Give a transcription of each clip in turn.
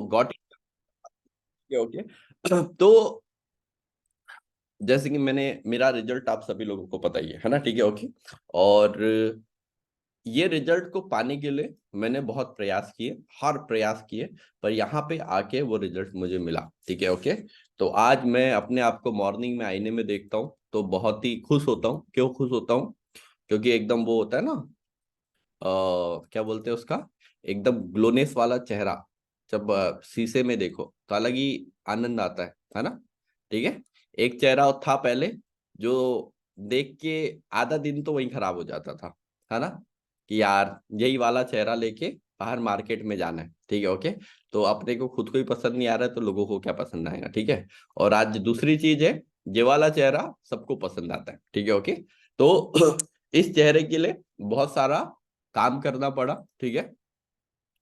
Got it. Okay. तो जैसे कि मेरा रिजल्ट आप सभी लोगों को पता ही है ना, ठीक है, ओके। और ये रिजल्ट को पाने के लिए मैंने बहुत प्रयास किए, हर प्रयास किए, पर यहाँ पे आके वो रिजल्ट मुझे मिला, ठीक है, ओके। तो आज मैं अपने आप को मॉर्निंग में आईने में देखता हूँ तो बहुत ही खुश होता हूँ। क्यों खुश होता हूँ? क्योंकि एकदम वो होता है ना, क्या बोलते हैं उसका, एकदम ग्लोनेस वाला चेहरा जब शीशे में देखो तो अलग ही आनंद आता है ना, ठीक है। एक चेहरा था पहले जो देख के आधा दिन तो वही खराब हो जाता था, है ना, कि यार यही वाला चेहरा लेके बाहर मार्केट में जाना है, ठीक है, ओके। तो अपने को खुद को ही पसंद नहीं आ रहा है तो लोगों को क्या पसंद आएगा, ठीक है। और आज दूसरी चीज है, ये वाला चेहरा सबको पसंद आता है, ठीक है, ओके। तो इस चेहरे के लिए बहुत सारा काम करना पड़ा, ठीक है।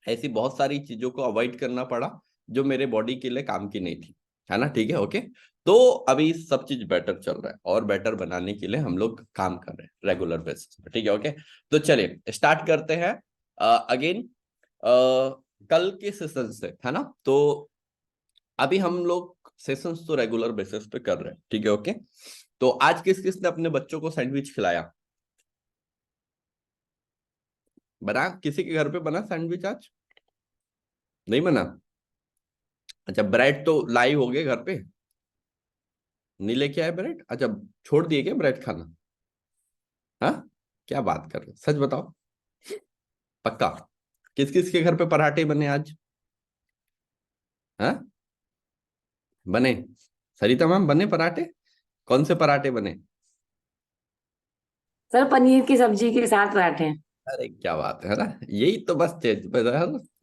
ऐसी बहुत सारी चीजों को अवॉइड करना पड़ा जो मेरे बॉडी के लिए काम की नहीं थी, है ना, ठीक है, ओके। तो अभी सब चीज बेटर चल रहा है और बेटर बनाने के लिए हम लोग काम कर रहे हैं रेगुलर बेसिस पे, ठीक है, ओके। तो चलिए स्टार्ट करते हैं अगेन कल के सेशन से, है ना। तो अभी हम लोग सेशंस तो रेगुलर बेसिस पे कर रहे हैं, ठीक है, ओके। तो आज किस किस ने अपने बच्चों को सैंडविच खिलाया? बना? किसी के घर पे बना सैंडविच आज? नहीं बना? अच्छा, ब्रेड तो लाई हो गए घर पे? नहीं लेके आए ब्रेड? अच्छा, छोड़ दिए क्या ब्रेड खाना? हाँ, क्या बात कर रहे हो, सच बताओ, पक्का? किस किस के घर पे पराठे बने आज? हाँ, बने? सरिता मैम बने पराठे? कौन से पराठे बने? सर पनीर की सब्जी के साथ पराठे। अरे क्या बात है ना, यही तो बस चेंज,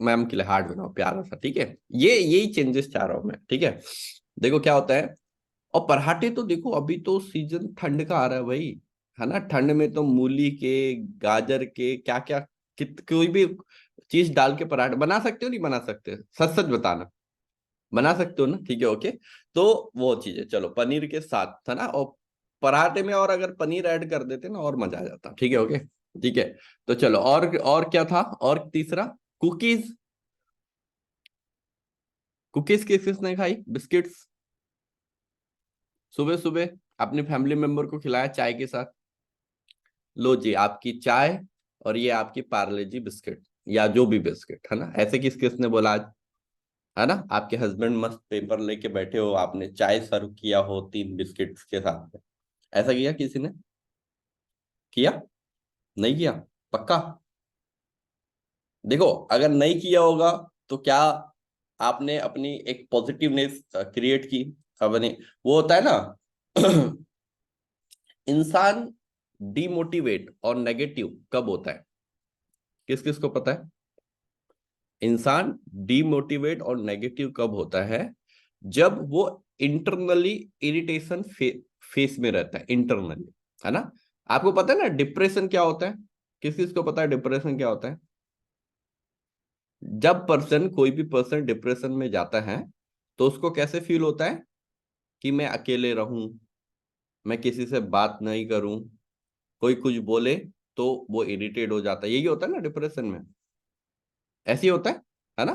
मैम के लिए हार्ड बनाओ प्यारा सा, ठीक है। ये यही चेंजेस चाह रहा हूं मैं, ठीक है। देखो क्या होता है, और पराठे तो देखो अभी तो सीजन ठंड का आ रहा है भाई, है ना। ठंड में तो मूली के, गाजर के, क्या क्या, कोई भी चीज डाल के पराठे बना सकते हो, नहीं बना सकते? सच सच बताना, बना सकते हो ना, ठीक है, ओके। तो वो चीज है, चलो पनीर के साथ था ना, और पराठे में और अगर पनीर ऐड कर देते ना और मजा आ जाता, ठीक है, ओके, ठीक है। तो चलो, और क्या था, और तीसरा, कुकीज। कुकीज किस किसने खाई? बिस्किट्स सुबह सुबह अपने फैमिली मेंबर को खिलाया चाय के साथ। लो जी आपकी चाय, और ये आपकी पार्ले जी बिस्किट, या जो भी बिस्किट, है ना। ऐसे किस किसने बोला आज? है ना, आपके हस्बैंड मस्त पेपर लेके बैठे हो, आपने चाय सर्व किया हो 3 बिस्किट्स के साथ में, ऐसा किया किसी ने? किया? नहीं किया? पक्का? देखो अगर नहीं किया होगा तो क्या आपने अपनी एक पॉजिटिवनेस क्रिएट की अपने, वो होता है ना, इंसान डिमोटिवेट और नेगेटिव कब होता है? किस किस को पता है? इंसान डिमोटिवेट और नेगेटिव कब होता है? जब वो इंटरनली इरिटेशन फेस में रहता है, इंटरनली, है ना। आपको पता है ना डिप्रेशन क्या होता है? किस किस को पता है डिप्रेशन क्या होता है? जब कोई भी पर्सन डिप्रेशन में जाता है तो उसको कैसे फील होता है? कि मैं अकेले रहूं, मैं किसी से बात नहीं करूं, कोई कुछ बोले तो वो इरिटेट हो जाता है, यही होता है ना डिप्रेशन में, ऐसे ही होता है ना।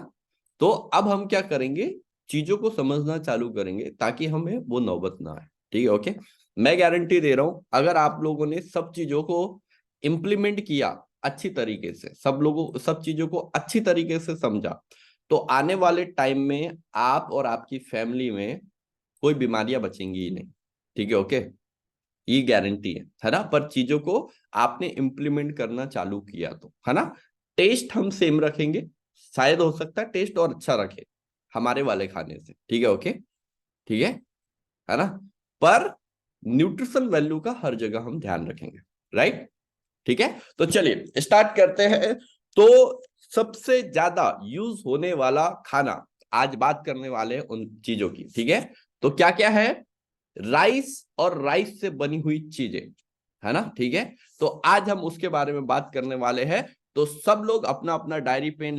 तो अब हम क्या करेंगे, चीजों को समझना चालू करेंगे ताकि हमें वो नौबत ना आए, ठीक है, ओके। मैं गारंटी दे रहा हूं, अगर आप लोगों ने सब चीजों को इम्प्लीमेंट किया अच्छी तरीके से, सब लोगों सब चीजों को अच्छी तरीके से समझा, तो आने वाले टाइम में आप और आपकी फैमिली में कोई बीमारियां बचेंगी ही नहीं, ठीक है, ओके। ये गारंटी है ना। पर चीजों को आपने इम्प्लीमेंट करना चालू किया तो, है ना। टेस्ट हम सेम रखेंगे, शायद हो सकता है टेस्ट और अच्छा रखे हमारे वाले खाने से, ठीक है, ओके, ठीक है ना। पर न्यूट्रिशन वैल्यू का हर जगह हम ध्यान रखेंगे, राइट, ठीक है। तो चलिए स्टार्ट करते हैं। तो सबसे ज्यादा यूज होने वाला खाना, आज बात करने वाले हैं उन चीजों की, ठीक है। तो क्या क्या है? राइस और राइस से बनी हुई चीजें, है ना, ठीक है। तो आज हम उसके बारे में बात करने वाले हैं। तो सब लोग अपना अपना डायरी पेन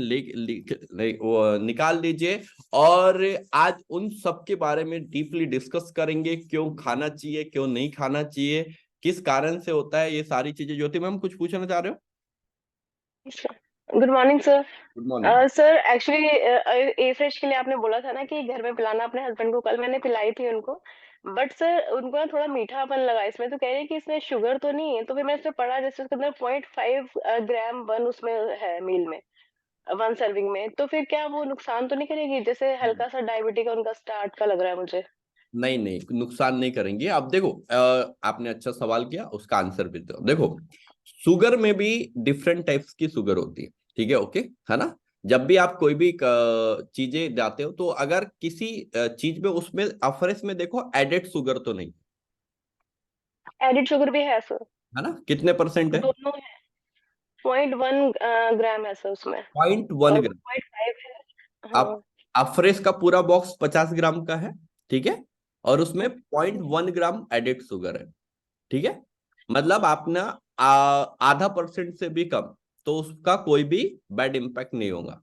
निकाल लीजिए, और आज उन सब के बारे में डीपली डिस्कस करेंगे, क्यों खाना चाहिए, क्यों नहीं खाना चाहिए, किस कारण से होता है, ये सारी चीजें। ज्योति मैम कुछ पूछना चाह रहे हो? Good morning sir. Good morning. Sir actually a fresh के लिए आपने बोला था ना कि घर में पिलाना अपने हस्बैंड को, कल मैंने पिलाई थी उनको। बट सर उनको ना थोड़ा मीठापन लगा इसमें, तो कह रहे हैं कि इसमें शुगर तो नहीं है। तो फिर मैंने इसमें पढ़ा जैसे उसके अंदर 0.5 ग्राम वन उसमें है मील में, वन सर्विंग में। तो फिर क्या वो नुकसान तो नहीं करेगी? जैसे हल्का सा डायबिटी का उनका स्टार्ट का लग रहा है मुझे। नहीं नहीं, नुकसान नहीं करेंगे। आप देखो, आपने अच्छा सवाल किया, उसका आंसर भी दो। देखो, शुगर में भी डिफरेंट टाइप्स की शुगर होती है, ठीक है, ओके, है ना। जब भी आप कोई भी चीजें जाते हो, तो अगर किसी चीज में, उसमें अफरेस में देखो, एडेड शुगर तो नहीं, एडिड शुगर भी है सर? है ना। कितने परसेंट है? दोनों है। 0.1 ग्राम है सर उसमें, 0.1 और ग्राम। 0.5 है। आप हाँ। अफरेस का पूरा बॉक्स 50 ग्राम का है, ठीक है, और उसमें ओके। 0.1 ग्राम एडेड शुगर है, ठीक है। मतलब आपने आधा परसेंट से भी कम, तो उसका कोई भी बैड इम्पैक्ट नहीं होगा,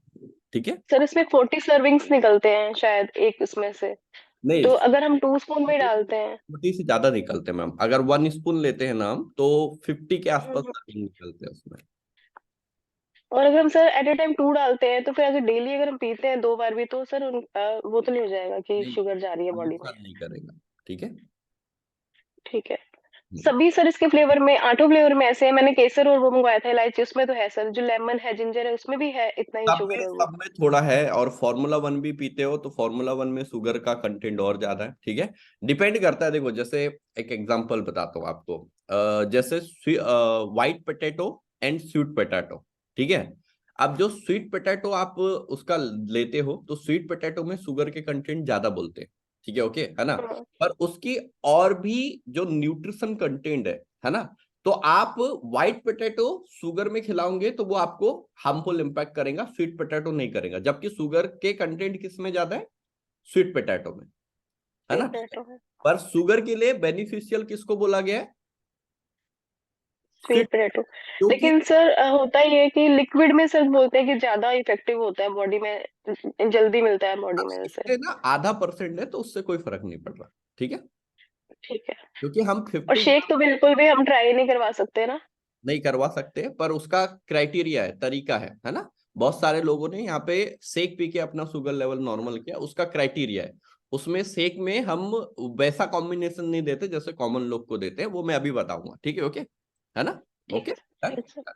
ठीक है। सर इसमें 40 सर्विंग्स निकलते हैं शायद एक उसमें से। नहीं, तो अगर हम 2 स्पून भी डालते हैं। 40 से ज्यादा निकलते हैं मैम। अगर 1 स्पून लेते हैं ना हम, तो 50 के आसपास हम्म। सर्विंग निकलते हैं उसमें। और अगर हम सर एट ए टाइम 2 डालते हैं, तो फिर अगर डेली अगर हम पीते हैं 2 बार भी, तो सर वो तो नहीं हो जाएगा कि नहीं, शुगर जा रही है बॉडी में? नुकसान नहीं करेगा, ठीक है। ठीक है। हम्म। सभी सर इसके फ्लेवर में, 8 फ्लेवर में ऐसे है। मैंने केसर और वो मंगवाया था इलायची, उसमें तो है सर। जो लेमन है, जिंजर है, उसमें भी है इतना ही शुगर और वो। सब में थोड़ा है, और फार्मूला वन भी पीते हो तो फार्मूला वन में शुगर का कंटेंट और ज्यादा है, ठीक है। डिपेंड करता है। देखो, जैसे एक एग्जांपल बताता हूँ आपको, जैसे white potato and sweet potato, ठीक है। अब जो स्वीट पोटैटो आप उसका लेते हो, तो स्वीट पोटैटो में शुगर के कंटेंट ज्यादा बोलते हैं, ठीक है, ओके, है ना। हाँ। पर उसकी और भी जो न्यूट्रिशन कंटेंट है ना, तो आप व्हाइट पोटैटो शुगर में खिलाओगे तो वो आपको हार्मफुल इंपैक्ट करेगा, स्वीट पोटैटो नहीं करेगा। जबकि शुगर के कंटेंट किस में ज्यादा है? स्वीट पोटैटो में, है स्वीट ना। पोटैटो है। पर शुगर के लिए बेनिफिशियल किसको बोला गया है? स्वीट। Sweet potato. क्योंकि लेकिन सर होता ये है कि लिक्विड में सर बोलते हैं कि ज्यादा इफेक्टिव होता है बॉडी में, जल्दी मिलता है बॉडी में जैसे। इससे ना आधा परसेंट है, तो उससे कोई फर्क नहीं पड़ रहा, ठीक है। ठीक है। क्योंकि हम और 50 शेक तो बिल्कुल भी हम ट्राई नहीं करवा सकते ना? नहीं करवा सकते, पर उसका क्राइटेरिया है, तरीका है ना। बहुत सारे लोगों ने यहाँ पे सेक पी के अपना शुगर लेवल नॉर्मल किया, उसका क्राइटेरिया है। उसमें सेक में हम वैसा कॉम्बिनेशन नहीं देते जैसे कॉमन लोग को देते हैं, वो मैं अभी बताऊंगा, ठीक है, ओके, है ना। ठीक ओके, है। ठीक सर।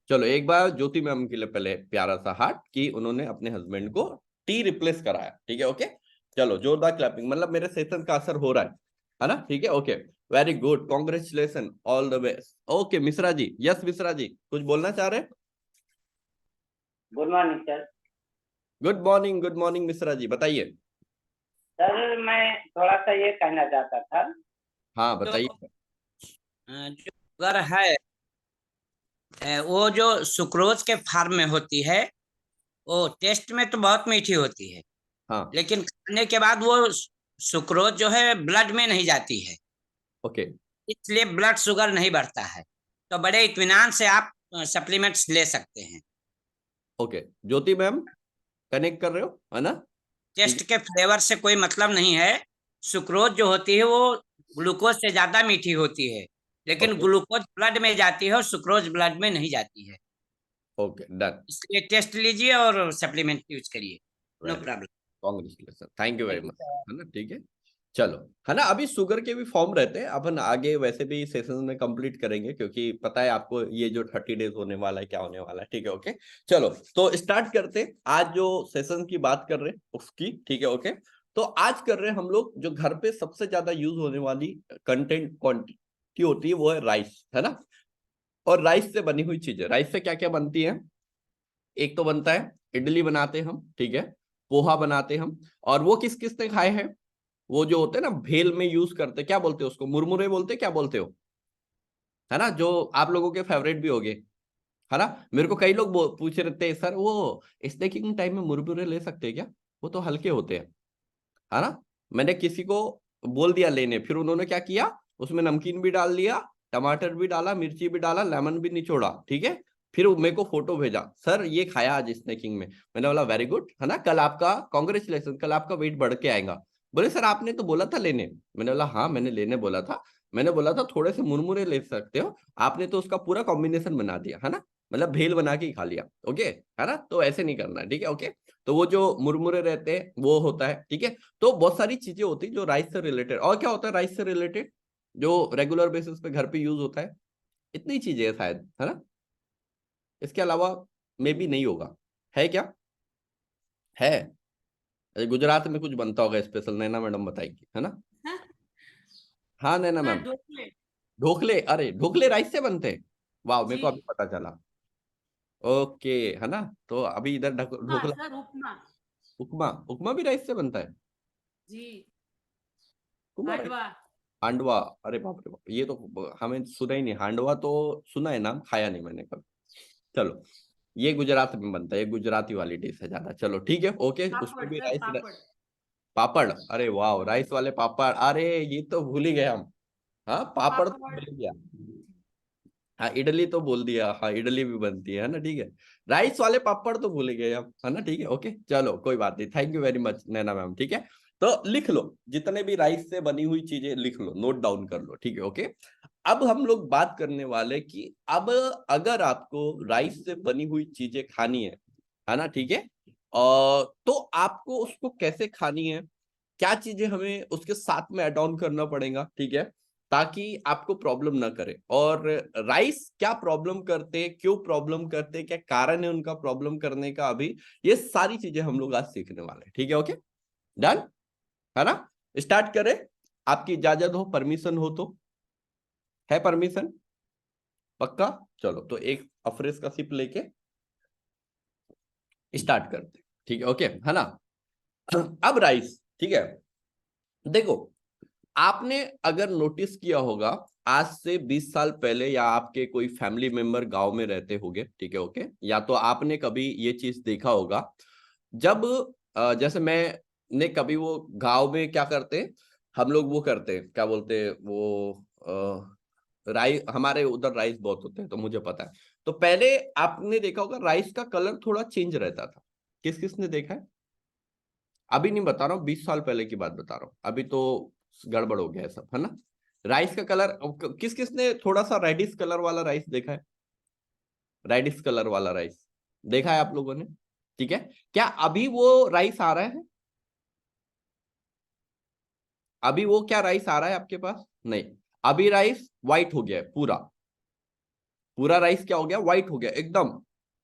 चलो एक बार ज्योति मैम के लिए पहले प्यारा सा हार्ट कि उन्होंने अपने हस्बैंड को टी रिप्लेस कराया, ठीक है, ओके। चलो जोरदार क्लैपिंग, मतलब मेरे सेशन का असर हो रहा है ना, ठीक है, okay. Very good, congratulation, all the best. Okay Mishra ji, yes Mishra ji, कुछ बोलना चाह रहे हैं? Good morning sir. Good morning Mishra ji, बताइए। सर मैं थोड़ा सा ये कहना चाहता था। हाँ तो बताइए। जो शुगर है, वो जो सुक्रोज के फार्म में होती है, वो टेस्ट में तो बहुत मीठी होती है, हाँ, लेकिन खाने के बाद वो सुक्रोज जो है ब्लड में नहीं जाती है, ओके इसलिए ब्लड शुगर नहीं बढ़ता है। तो बड़े इत्मीनान से आप सप्लीमेंट्स ले सकते हैं। ओके, ज्योति मैम कनेक्ट कर रहे हो, है ना, ठीक टेस्ट के फ्लेवर से कोई मतलब नहीं है। सुक्रोज जो होती है वो ग्लूकोज से ज्यादा मीठी होती है, है, लेकिन ओके ग्लूकोज ब्लड में जाती है और सुक्रोज ब्लड में नहीं जाती है। Okay, done. इसलिए टेस्ट लीजिए और सप्लीमेंट यूज करिए। Know very, problem. Congratulation, thank you very thank you much, sir. है ना, ठीक है। चलो, है ना, अभी शुगर के भी फॉर्म रहते हैं, अपन आगे वैसे भी सेशन में कंप्लीट करेंगे, क्योंकि पता है आपको ये जो 30 डेज होने वाला है, क्या होने वाला है, ठीक है, ओके। चलो, तो स्टार्ट करते हैं आज जो सेशन की बात कर रहे हैं उसकी, ठीक है, ओके। तो आज कर रहे हैं हम लोग जो घर पे सबसे ज्यादा यूज होने वाली कंटेंट क्वांटिटी होती है, वो है राइस, है ना। और राइस से बनी हुई चीजें, राइस से क्या क्या बनती है? एक तो बनता है इडली बनाते हैं हम, ठीक है, पोहा बनाते हैं हम। और वो किस किस ने खाए हैं? वो जो होते हैं ना भेल में यूज करते, क्या बोलते हैं उसको, मुरमुरे बोलते, क्या बोलते हो, है ना, जो आप लोगों के फेवरेट भी होंगे, है ना। मेरे को कई लोग पूछ रहे थे, सर वो स्नैकिंग टाइम में मुरमुरे ले सकते हैं क्या? वो तो हल्के होते हैं, है ना। मैंने किसी को बोल दिया लेने, फिर उन्होंने क्या किया, उसमें नमकीन भी डाल दिया, टमाटर भी डाला, मिर्ची भी डाला, लेमन भी निचोड़ा, ठीक है। फिर वो मेरे को फोटो भेजा, सर ये खाया आज स्नैकिंग में। मैंने बोला वेरी गुड, है ना, कल आपका कॉन्ग्रेचुलेशन, कल आपका वेट बढ़ के आएगा। बोले सर आपने तो बोला था लेने। मैंने बोला हाँ मैंने लेने बोला था, मैंने बोला था थोड़े से मुरमुरे ले सकते हो, आपने तो उसका पूरा कॉम्बिनेशन बना दिया, है ना। मतलब भेल बना के ही खा लिया, ओके, है ना, तो ऐसे नहीं करना है, ठीक है, ओके। तो वो जो मुरमुरे रहते हैं वो होता है, ठीक है। तो बहुत सारी चीजें होती है जो राइस से रिलेटेड। और क्या होता है राइस से रिलेटेड जो रेगुलर बेसिस पे घर पे यूज होता है? इतनी चीजें है शायद, है ना, इसके अलावा मे बी नहीं होगा, है क्या? है गुजरात में कुछ बनता होगा स्पेशल, नैना मैडम बताएगी, है ना? हाँ? हाँ नैना हाँ, मैम। ढोकले। ढोकले, अरे ढोकले राइस से बनते हैं? वाह, मेरे को जी। अभी पता चला। ओके, है ना, तो अभी इधर उपमा ढोकला। सर, उपमा। उपमा, उपमा भी राइस से बनता है? जी। उपमा राइस। हांडवा। हांडवा, अरे बाप रे बाप, ये तो हमें सुना ही नहीं। हांडवा तो सुना है नाम, खाया नहीं मैंने कभी। चलो, ये गुजरात में बनता है, ये गुजराती वाली डिश है ज्यादा। चलो ठीक है, ओके, पापड़ उसमें भी सर, राइस। पापड़। पापड़, अरे वाह, राइस वाले पापड़, अरे ये तो भूल ही गए हम। हाँ, पापड़ तो पापड़। भूल ही गया। हाँ, इडली तो बोल दिया, हाँ इडली भी बनती है ना, ठीक है। राइस वाले पापड़ तो भूल गए हम, है ना, ठीक है, ओके, चलो कोई बात नहीं, thank you very much Naina ma'am, ठीक है। तो लिख लो, जितने भी राइस से बनी हुई चीजें लिख लो, नोट डाउन कर लो, ठीक है, ओके। अब हम लोग बात करने वाले कि अब अगर आपको राइस से बनी हुई चीजें खानी है ना, ठीक है, तो आपको उसको कैसे खानी है, क्या चीजें हमें उसके साथ में ऐड ऑन करना पड़ेगा, ठीक है, ताकि आपको प्रॉब्लम ना करे। और राइस क्या प्रॉब्लम करते, क्यों प्रॉब्लम करते, क्या कारण है उनका प्रॉब्लम करने का, अभी ये सारी चीजें हम लोग आज सीखने वाले हैं, ठीक है, ओके, डन, है ना। स्टार्ट करें, आपकी इजाजत हो, परमिशन हो तो? है परमिशन? पक्का? चलो, तो एक अफरेज का सिप लेके स्टार्ट करते हैं, ठीक है, ओके, है ना। अब राइस, ठीक है, देखो, आपने अगर नोटिस किया होगा, आज से 20 साल पहले या आपके कोई फैमिली मेंबर गांव में रहते होंगे, ठीक है, ओके, या तो आपने कभी ये चीज देखा होगा, जब जैसे मैंने कभी वो गांव में क्या करते हैं, हम लोग वो करते हैं, क्या बोलते हैं वो, राइस, हमारे उधर राइस बहुत होते हैं तो मुझे पता है। तो पहले आपने देखा होगा राइस का कलर थोड़ा चेंज रहता था। किस किसने देखा है? अभी नहीं बता रहा हूँ, 20 साल पहले की बात बता रहा हूँ, अभी तो गड़बड़ हो गया है सब, है ना। राइस का कलर, किस किसने थोड़ा सा रेडिश कलर वाला राइस देखा है? रेडिश कलर वाला राइस देखा है आप लोगों ने? ठीक है, क्या अभी वो राइस आ रहा है? अभी वो क्या राइस आ रहा है आपके पास? नहीं, अभी राइस व्हाइट हो गया है, पूरा पूरा राइस क्या हो गया, व्हाइट हो गया एकदम,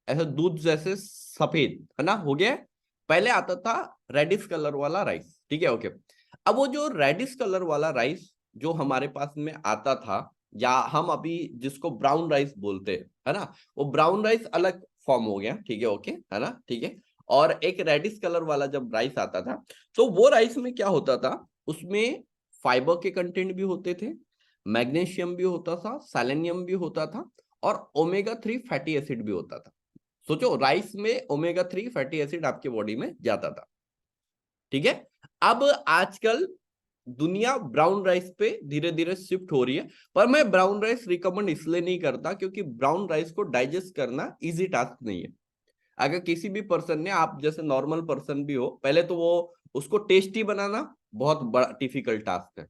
ऐसा दूध जैसे सफेद, है ना, हो गया है। पहले आता था रेडिश कलर वाला राइस, ठीक है, ओके। अब वो जो रेडिश कलर वाला राइस जो हमारे पास में आता था, या हम अभी जिसको ब्राउन राइस बोलते हैं, है ना, वो ब्राउन राइस अलग फॉर्म हो गया, ठीक है, ओके, है ना, ठीक है। और एक रेडिश कलर वाला जब राइस आता था, तो वो राइस में क्या होता था, उसमें फाइबर के कंटेंट भी होते थे, मैग्नीशियम भी होता था, सेलेनियम भी होता था, और ओमेगा 3 फैटी एसिड भी होता था। सोचो, राइस में ओमेगा 3 फैटी एसिड आपके बॉडी में जाता था, ठीक है। अब आजकल दुनिया ब्राउन राइस पे धीरे धीरे शिफ्ट हो रही है, पर मैं ब्राउन राइस रिकमेंड इसलिए नहीं करता क्योंकि ब्राउन राइस को डाइजेस्ट करना इजी टास्क नहीं है। अगर किसी भी पर्सन ने, आप जैसे नॉर्मल पर्सन भी हो, पहले तो वो उसको टेस्टी बनाना बहुत बड़ा डिफिकल्ट टास्क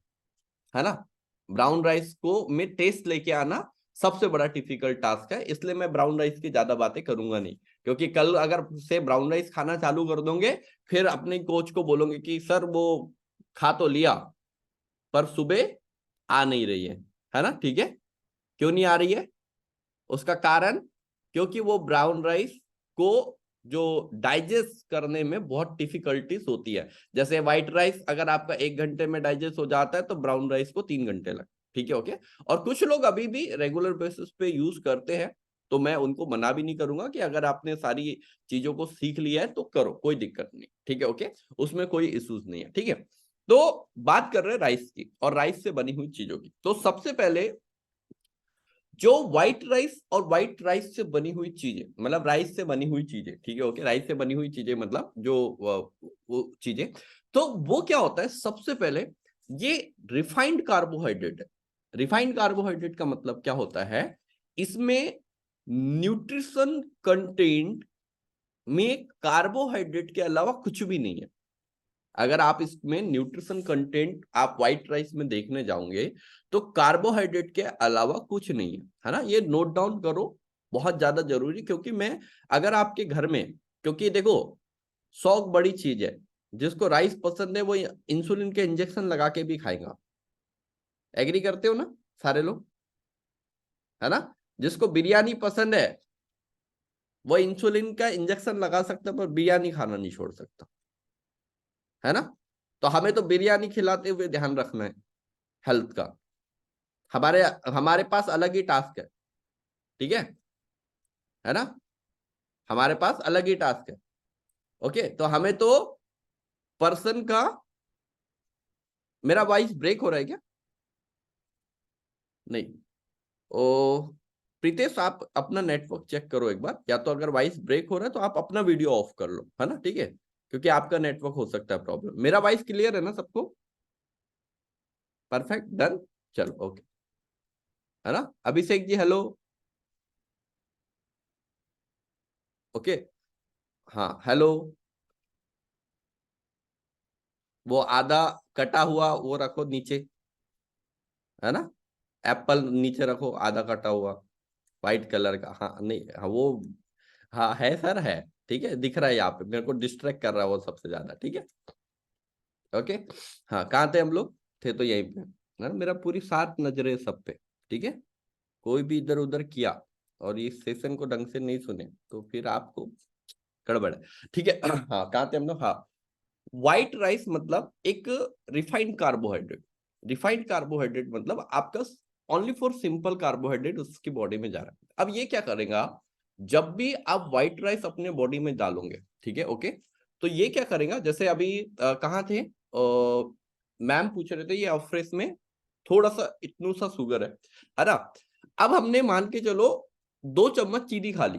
है ना। ब्राउन राइस को में टेस्ट लेके आना सबसे बड़ा डिफिकल्ट टास्क है, इसलिए मैं ब्राउन राइस की ज्यादा बातें करूंगा नहीं, क्योंकि कल अगर से ब्राउन राइस खाना चालू कर दोगे, फिर अपने कोच को बोलोगे कि सर वो खा तो लिया पर सुबह आ नहीं रही है ना, ठीक है। क्यों नहीं आ रही है? उसका कारण, क्योंकि वो ब्राउन राइस को जो डाइजेस्ट करने में बहुत डिफिकल्टीज होती है। जैसे व्हाइट राइस अगर आपका 1 घंटे में डाइजेस्ट हो जाता है, तो ब्राउन राइस को 3 घंटे लगते, ठीक है, ओके। और कुछ लोग अभी भी रेगुलर बेसिस पे यूज करते हैं, तो मैं उनको मना भी नहीं करूंगा कि अगर आपने सारी चीजों को सीख लिया है तो करो, कोई दिक्कत नहीं, ठीक है, ओके, उसमें कोई इश्यूज नहीं है, ठीक है। तो बात कर रहे हैं राइस की और राइस से बनी हुई चीजों की। तो सबसे पहले जो व्हाइट राइस और व्हाइट राइस से बनी हुई चीजें, मतलब राइस से बनी हुई चीजें, ठीक है, ओके, राइस से बनी हुई चीजें मतलब जो वो चीजें, तो वो क्या होता है, सबसे पहले ये रिफाइंड कार्बोहाइड्रेट है। रिफाइंड कार्बोहाइड्रेट का मतलब क्या होता है, इसमें न्यूट्रिशन कंटेंट में कार्बोहाइड्रेट के अलावा कुछ भी नहीं है। अगर आप इसमें न्यूट्रिशन कंटेंट आप व्हाइट राइस में देखने जाओगे, तो कार्बोहाइड्रेट के अलावा कुछ नहीं है ना, ये नोट डाउन करो, बहुत ज्यादा जरूरी, क्योंकि मैं अगर आपके घर में, क्योंकि देखो शौक बड़ी चीज है, जिसको राइस पसंद है वो इंसुलिन के इंजेक्शन लगा के भी खाएगा। एग्री करते हो ना सारे लोग, है ना? जिसको बिरयानी पसंद है वो इंसुलिन का इंजेक्शन लगा सकता है, पर बिरयानी खाना नहीं छोड़ सकता, है ना? तो हमें तो बिरयानी खिलाते हुए ध्यान रखना है हेल्थ का। हमारे हमारे पास अलग ही टास्क है, ठीक है ना? हमारे पास अलग ही टास्क है। ओके, तो हमें तो पर्सन का, मेरा वॉइस ब्रेक हो रहा है क्या? नहीं। ओ प्रीतेश, आप अपना नेटवर्क चेक करो एक बार, या तो अगर वॉइस ब्रेक हो रहा है तो आप अपना वीडियो ऑफ कर लो, है ना? ठीक है, क्योंकि आपका नेटवर्क हो सकता है प्रॉब्लम। मेरा वॉइस क्लियर है ना सबको? परफेक्ट, डन, चलो ओके, है ना? अभिषेक जी हेलो, ओके, हाँ हेलो। वो आधा कटा हुआ वो रखो नीचे, है ना? एप्पल नीचे रखो आधा कटा हुआ, व्हाइट कलर का। हाँ नहीं, हाँ वो, हाँ है सर, है, ठीक है, दिख रहा है यहाँ पे, मेरे को डिस्ट्रैक्ट कर रहा है वो सबसे ज्यादा, ठीक है, ओके। हाँ, कहाँ थे हम लोग? थे तो यहीं पे, है ना? मेरा पूरी 7 नजरें सब पे, ठीक है। कोई भी इधर उधर किया और इस सेशन को ढंग से नहीं सुने तो फिर आपको गड़बड़ है, ठीक है। हाँ, कहाँ थे हम लोग? हाँ, व्हाइट राइस मतलब एक रिफाइंड कार्बोहाइड्रेट। रिफाइंड कार्बोहाइड्रेट मतलब आपका ओनली फॉर सिंपल कार्बोहाइड्रेट उसकी बॉडी में जा रहा है। अब ये क्या करेगा, जब भी आप व्हाइट राइस अपने बॉडी में डालोगे, ठीक है, ओके, तो ये क्या करेगा, जैसे अभी कहाँ थे, मैम पूछ रहे थे ये अफ्रेश में थोड़ा सा इतना सा शुगर है ना? अब हमने मान के चलो 2 चम्मच चीनी खा ली,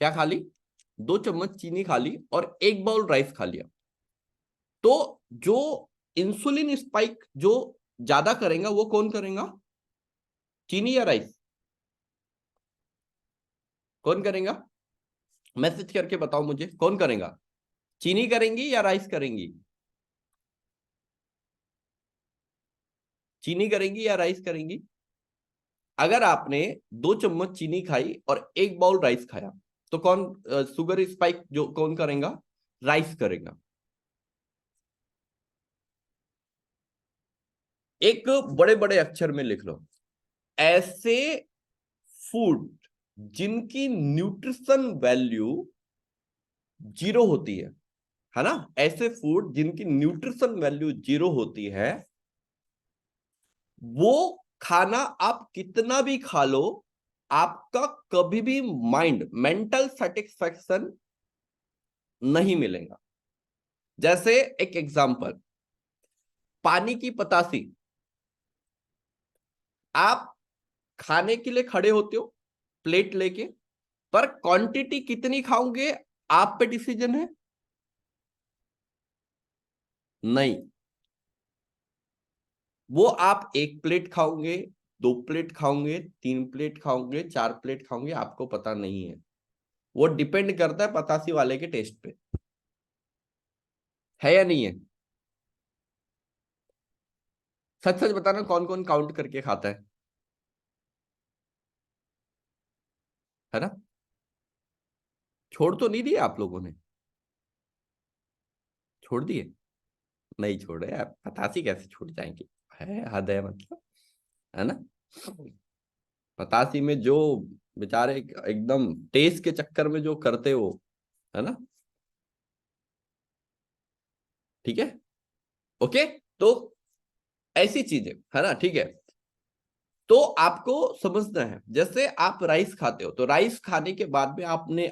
क्या खा ली? 2 चम्मच चीनी खा ली और 1 बाउल राइस खा लिया, तो जो इंसुलिन स्पाइक जो ज्यादा करेगा वो कौन करेगा? चीनी या राइस? कौन करेगा? मैसेज करके बताओ मुझे, कौन करेगा? चीनी करेंगी या राइस करेंगी? चीनी करेंगी या राइस करेंगी? अगर आपने 2 चम्मच चीनी खाई और 1 बाउल राइस खाया तो कौन शुगर स्पाइक जो कौन करेगा? राइस करेगा। एक बड़े बड़े अक्षर में लिख लो, ऐसे फूड जिनकी न्यूट्रिशन वैल्यू 0 होती है ना? ऐसे फूड जिनकी न्यूट्रिशन वैल्यू 0 होती है, वो खाना आप कितना भी खा लो, आपका कभी भी मेंटल सेटिस्फैक्शन नहीं मिलेगा। जैसे एक एग्जांपल, पानी की पतासी, आप खाने के लिए खड़े होते हो प्लेट लेके, पर क्वांटिटी कितनी खाओगे आप पे डिसीजन है? नहीं, वो आप 1 प्लेट खाओगे, 2 प्लेट खाओगे, 3 प्लेट खाओगे, 4 प्लेट खाओगे, आपको पता नहीं है। वो डिपेंड करता है पतासी वाले के टेस्ट पे, है या नहीं है? सच सच बताना, कौन कौन काउंट करके खाता है ना? छोड़ तो नहीं दिया आप लोगों ने? छोड़ दिए? नहीं छोड़े आप, पतासी कैसे छूट जाएंगे? है, हद है मतलब, है ना? पतासी में जो बेचारे एकदम टेस्ट के चक्कर में जो करते हो, है ना? ठीक है, ओके, तो ऐसी चीजें, है ना? ठीक है, तो आपको समझना है, जैसे आप राइस खाते हो तो राइस खाने के बाद में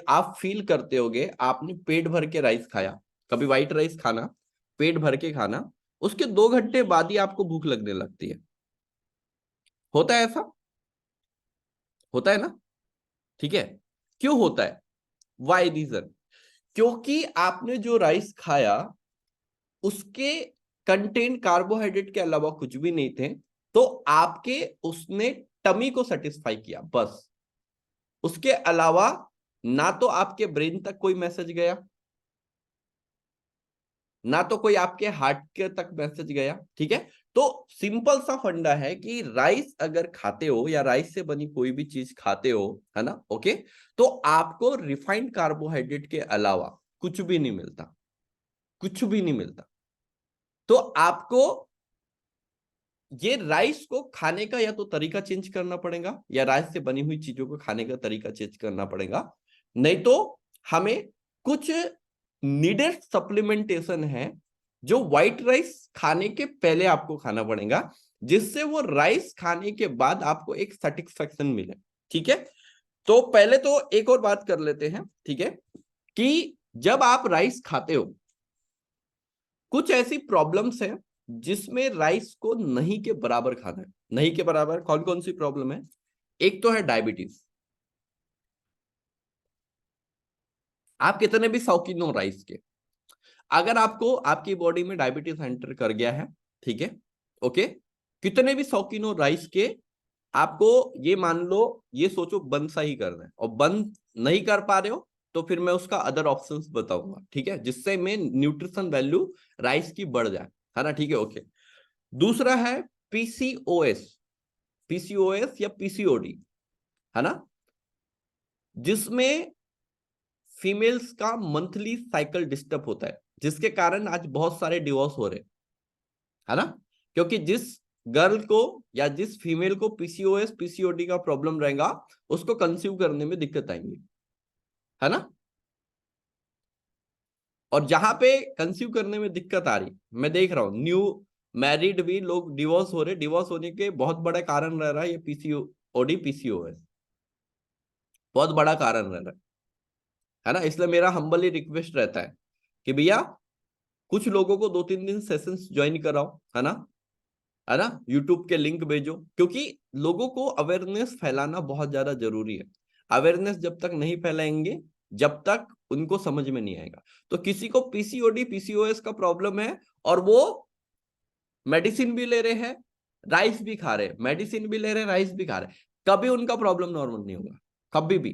आप फील करते होगे आपने पेट भर के राइस खाया। कभी व्हाइट राइस खाना, पेट भर के खाना, उसके 2 घंटे बाद ही आपको भूख लगने लगती है। होता है ऐसा? होता है ना? ठीक है, क्यों होता है? Why reason? क्योंकि आपने जो राइस खाया उसके कंटेंट कार्बोहाइड्रेट के अलावा कुछ भी नहीं थे, तो आपके उसने टमी को सेटिस्फाई किया बस, उसके अलावा ना तो आपके ब्रेन तक कोई मैसेज गया, ना तो कोई आपके हार्ट के तक मैसेज गया, ठीक है। तो सिंपल सा फंडा है कि राइस अगर खाते हो या राइस से बनी कोई भी चीज खाते हो, है ना, ओके, तो आपको रिफाइंड कार्बोहाइड्रेट के अलावा कुछ भी नहीं मिलता, कुछ भी नहीं मिलता। तो आपको ये राइस को खाने का या तो तरीका चेंज करना पड़ेगा, या राइस से बनी हुई चीजों को खाने का तरीका चेंज करना पड़ेगा, नहीं तो हमें कुछ नीडेड सप्लीमेंटेशन है जो व्हाइट राइस खाने के पहले आपको खाना पड़ेगा, जिससे वो राइस खाने के बाद आपको एक सेटिस्फैक्शन मिले, ठीक है। तो पहले तो एक और बात कर लेते हैं, ठीक है, कि जब आप राइस खाते हो कुछ ऐसी प्रॉब्लम्स हैं जिसमें राइस को नहीं के बराबर खाना है। नहीं के बराबर कौन कौन सी प्रॉब्लम है? एक तो है डायबिटीज। आप कितने भी शौकीन हो राइस के, अगर आपको आपकी बॉडी में डायबिटीज एंटर कर गया है, ठीक है, ओके, कितने भी शौकीन हो राइस के, आपको ये मान लो, ये सोचो बंद सा ही करना है, और बंद नहीं कर पा रहे हो तो फिर मैं उसका अदर ऑप्शंस बताऊंगा, ठीक है, जिससे में न्यूट्रिशन वैल्यू राइस की बढ़ जाए, है ना, ठीक है, ओके। दूसरा है पीसीओएस, पीसीओएस या पीसीओडी, है ना, जिसमें फीमेल्स का मंथली साइकिल डिस्टर्ब होता है, जिसके कारण आज बहुत सारे डिवोर्स हो रहे, है ना, क्योंकि जिस गर्ल को या जिस फीमेल को पीसीओएस पीसीओडी का प्रॉब्लम रहेगा उसको कंसीव करने में दिक्कत आएंगी, है ना। और जहां पे कंसीव करने में दिक्कत आ रही, मैं देख रहा हूं न्यू मैरिड भी लोग डिवोर्स हो रहे, डिवोर्स होने के बहुत बड़ा कारण रह रहा है ये पीसीओडी पीसीओएस, बहुत बड़ा कारण रह रहा है ना। इसलिए मेरा हम्बली रिक्वेस्ट रहता है कि भैया कुछ लोगों को 2-3 दिन सेशंस ज्वाइन कराओ, है ना, यूट्यूब के लिंक भेजो, क्योंकि लोगों को अवेयरनेस फैलाना बहुत ज्यादा जरूरी है। अवेयरनेस जब तक नहीं फैलाएंगे जब तक उनको समझ में नहीं आएगा। तो किसी को पीसीओडी पीसीओएस का प्रॉब्लम है और वो मेडिसिन भी ले रहे हैं, राइस भी खा रहे हैं, मेडिसिन भी ले रहे हैं, राइस भी खा रहे हैं, कभी उनका प्रॉब्लम नॉर्मल नहीं होगा, कभी भी।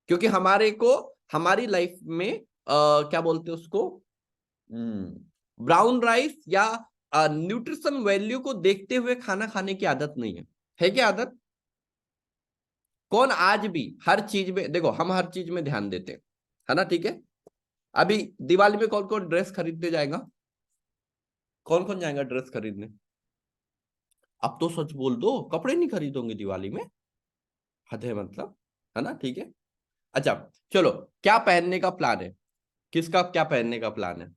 क्योंकि हमारे को हमारी लाइफ में क्या बोलते हैं उसको, ब्राउन राइस या न्यूट्रिशन वैल्यू को देखते हुए खाना खाने की आदत नहीं है क्या आदत? कौन आज भी हर चीज में, देखो हम हर चीज में ध्यान देते हैं, है ना, ठीक है। अभी दिवाली में कौन कौन ड्रेस खरीदने जाएगा? कौन कौन जाएगा ड्रेस खरीदने? अब तो सच बोल दो, कपड़े नहीं खरीदोगे दिवाली में? हद है मतलब, है ना, ठीक है। अच्छा चलो, क्या पहनने का प्लान है? किसका क्या पहनने का प्लान है?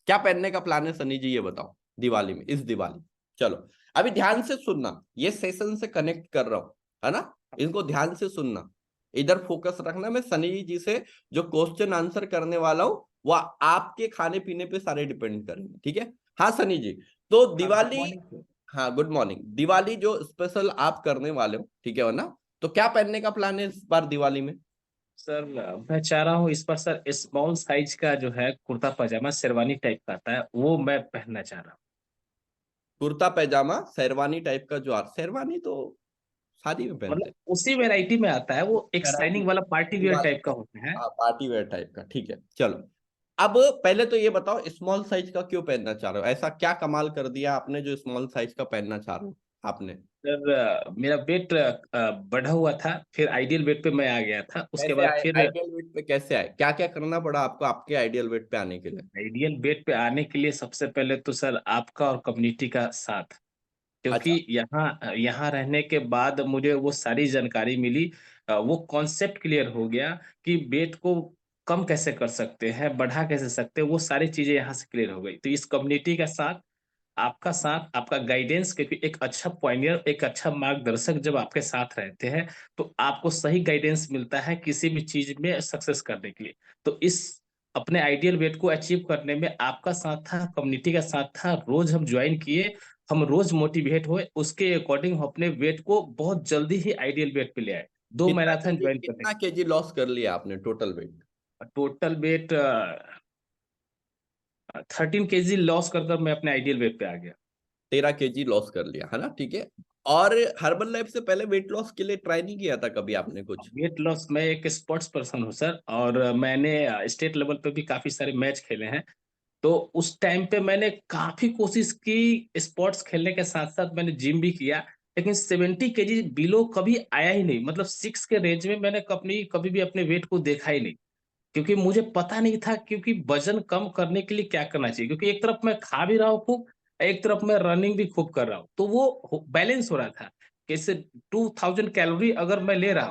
क्या पहनने का प्लान है सनी जी, ये बताओ दिवाली में, इस दिवाली। चलो अभी ध्यान से सुनना, ये सेशन से कनेक्ट कर रहा हूं, है ना, इनको ध्यान से सुनना, इधर फोकस रखना। मैं सनी जी से जो क्वेश्चन आंसर करने वाला हूं वह आपके खाने पीने पे सारे डिपेंड करेंगे, ठीक है। हाँ सनी जी, तो दिवाली, हाँ गुड मॉर्निंग, दिवाली जो स्पेशल आप करने वाले हो, ठीक है ना, तो क्या पहनने का प्लान है इस बार दिवाली में? सर मैं चाह रहा हूँ इस पर सर स्मॉल साइज का जो है कुर्ता पजामा शेरवानी टाइप का आता है वो मैं पहनना चाह रहा हूँ। कुर्ता पैजामा शेरवानी टाइप का, जो शेरवानी तो शादी में पहनते मतलब हैं, उसी वेराइटी में आता है, वो एक शाइनिंग वाला पार्टी वेयर टाइप का होता है। पार्टी वेयर टाइप का, ठीक है। चलो अब पहले तो ये बताओ स्मॉल साइज का क्यों पहनना चाह रहे हो? ऐसा क्या कमाल कर दिया आपने जो स्मॉल साइज का पहनना चाह रहे हो आपने? सर मेरा वेट बढ़ा हुआ था, फिर आइडियल वेट पे मैं आ गया था, उसके कैसे बाद आए फिर आइडियल वेट पे? कैसे आए? क्या क्या करना पड़ा आपको आपके आइडियल वेट पे आने के लिए? आइडियल वेट पे आने के लिए सबसे पहले तो सर आपका और कम्युनिटी का साथ, अच्छा, क्योंकि यहाँ यहाँ रहने के बाद मुझे वो सारी जानकारी मिली, वो कॉन्सेप्ट क्लियर हो गया कि वेट को कम कैसे कर सकते हैं, बढ़ा कैसे सकते हैं, वो सारी चीजें यहाँ से क्लियर हो गई। तो इस कम्युनिटी का साथ, आपका गाइडेंस, क्योंकि एक अच्छा पॉइंटर, एक अच्छा मार्गदर्शक जब आपके साथ रहते हैं तो आपको सही गाइडेंस मिलता है किसी भी चीज में सक्सेस करने के लिए। तो इस अपने आइडियल वेट को अचीव करने में आपका साथ था, कम्युनिटी का साथ था, रोज हम ज्वाइन किए, हम रोज मोटिवेट हुए, उसके अकॉर्डिंग हम अपने वेट को बहुत जल्दी ही आइडियल वेट पे ले आए 2 मैराथन ज्वाइन करने कितना केजी लॉस कर लिया आपने टोटल वेट? के। टोटल वेट 13 केजी लॉस कर मैं अपने आइडियल वेट पे आ गया। 13 केजी लॉस कर लिया, है ना, ठीक है। और हर्बल लाइफ से पहले वेट लॉस के लिए ट्राई नहीं किया था कभी आपने कुछ? वेट लॉस, मैं एक स्पोर्ट्स पर्सन हूँ सर, और मैंने स्टेट लेवल पे भी काफी सारे मैच खेले हैं, तो उस टाइम पे मैंने काफी कोशिश की, स्पोर्ट्स खेलने के साथ साथ मैंने जिम भी किया, लेकिन 70 केजी बिलो कभी आया ही नहीं। मतलब 6 के रेंज में मैंने कभी भी अपने वेट को देखा ही नहीं, क्योंकि मुझे पता नहीं था क्योंकि वजन कम करने के लिए क्या करना चाहिए, क्योंकि एक तरफ मैं खा भी रहा हूँ खूब, एक तरफ मैं रनिंग भी खूब कर रहा हूँ, तो वो बैलेंस हो रहा था। जैसे 2000 कैलोरी अगर मैं ले रहा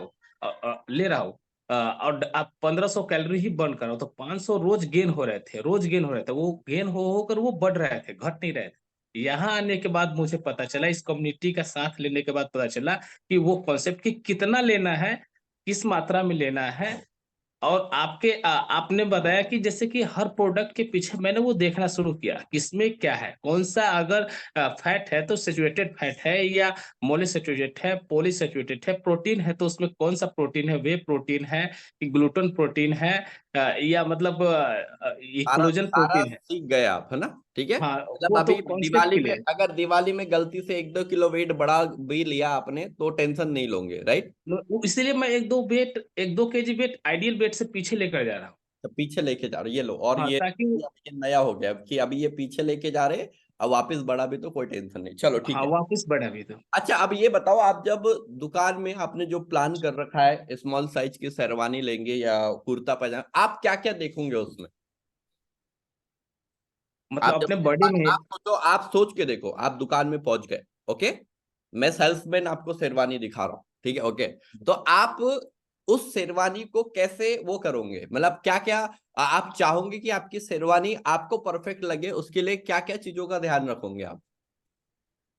हूँ, और आप 1500 कैलोरी ही बर्न कर रहा हूँ, तो 500 रोज गेन हो रहे थे, रोज गेन हो रहे थे, वो गेन हो होकर वो बढ़ रहे थे, घट नहीं रहे थे। यहाँ आने के बाद मुझे पता चला, इस कम्युनिटी का साथ लेने के बाद पता चला कि वो कॉन्सेप्ट कि कितना लेना है, किस मात्रा में लेना है। और आपने बताया कि जैसे कि हर प्रोडक्ट के पीछे मैंने वो देखना शुरू किया, किसमें क्या है, कौन सा अगर फैट है तो सैचुरेटेड फैट है या मोनोसैचुरेटेड है, पॉलीसैचुरेटेड है, प्रोटीन है तो उसमें कौन सा प्रोटीन है, वे प्रोटीन है कि ग्लूटन प्रोटीन है, या मतलब ये सारा कोलेजन सारा प्रोटीन है। सीख गए आप, है ना? ठीक है। हाँ, मतलब वो तो अभी कॉन्सेप्ट दिवाली में, क्लियर। अगर दिवाली में गलती से 1-2 किलो वेट बढ़ा भी लिया आपने तो टेंशन नहीं लोगे, राइट? इसीलिए मैं एक दो केजी वेट आइडियल वेट से पीछे लेकर जा रहा हूँ। तो पीछे लेके जा रहे, ये लो। और हाँ, ताकि ये नया हो गया कि अभी ये पीछे लेके जा रहे, अब वापस बढ़ा भी तो कोई टेंशन नहीं। चलो ठीक हाँ, है। वापस बढ़ा भी तो। अच्छा, अब ये बताओ, आप जब दुकान में आपने जो प्लान कर रखा है, स्मॉल साइज की शेरवानी लेंगे या कुर्ता पजामा, आप क्या क्या देखोगे उसमें? आप मतलब जब अपने बॉडी में। आप सोच के देखो, आप दुकान में पहुंच गए, ओके, मैं सेल्समैन आपको शेरवानी दिखा रहा हूँ, ठीक है, ओके, तो आप उस शेरवानी को कैसे वो करोगे? मतलब क्या क्या आप चाहोगे कि आपकी शेरवानी आपको परफेक्ट लगे, उसके लिए क्या क्या चीजों का ध्यान रखोगे आप?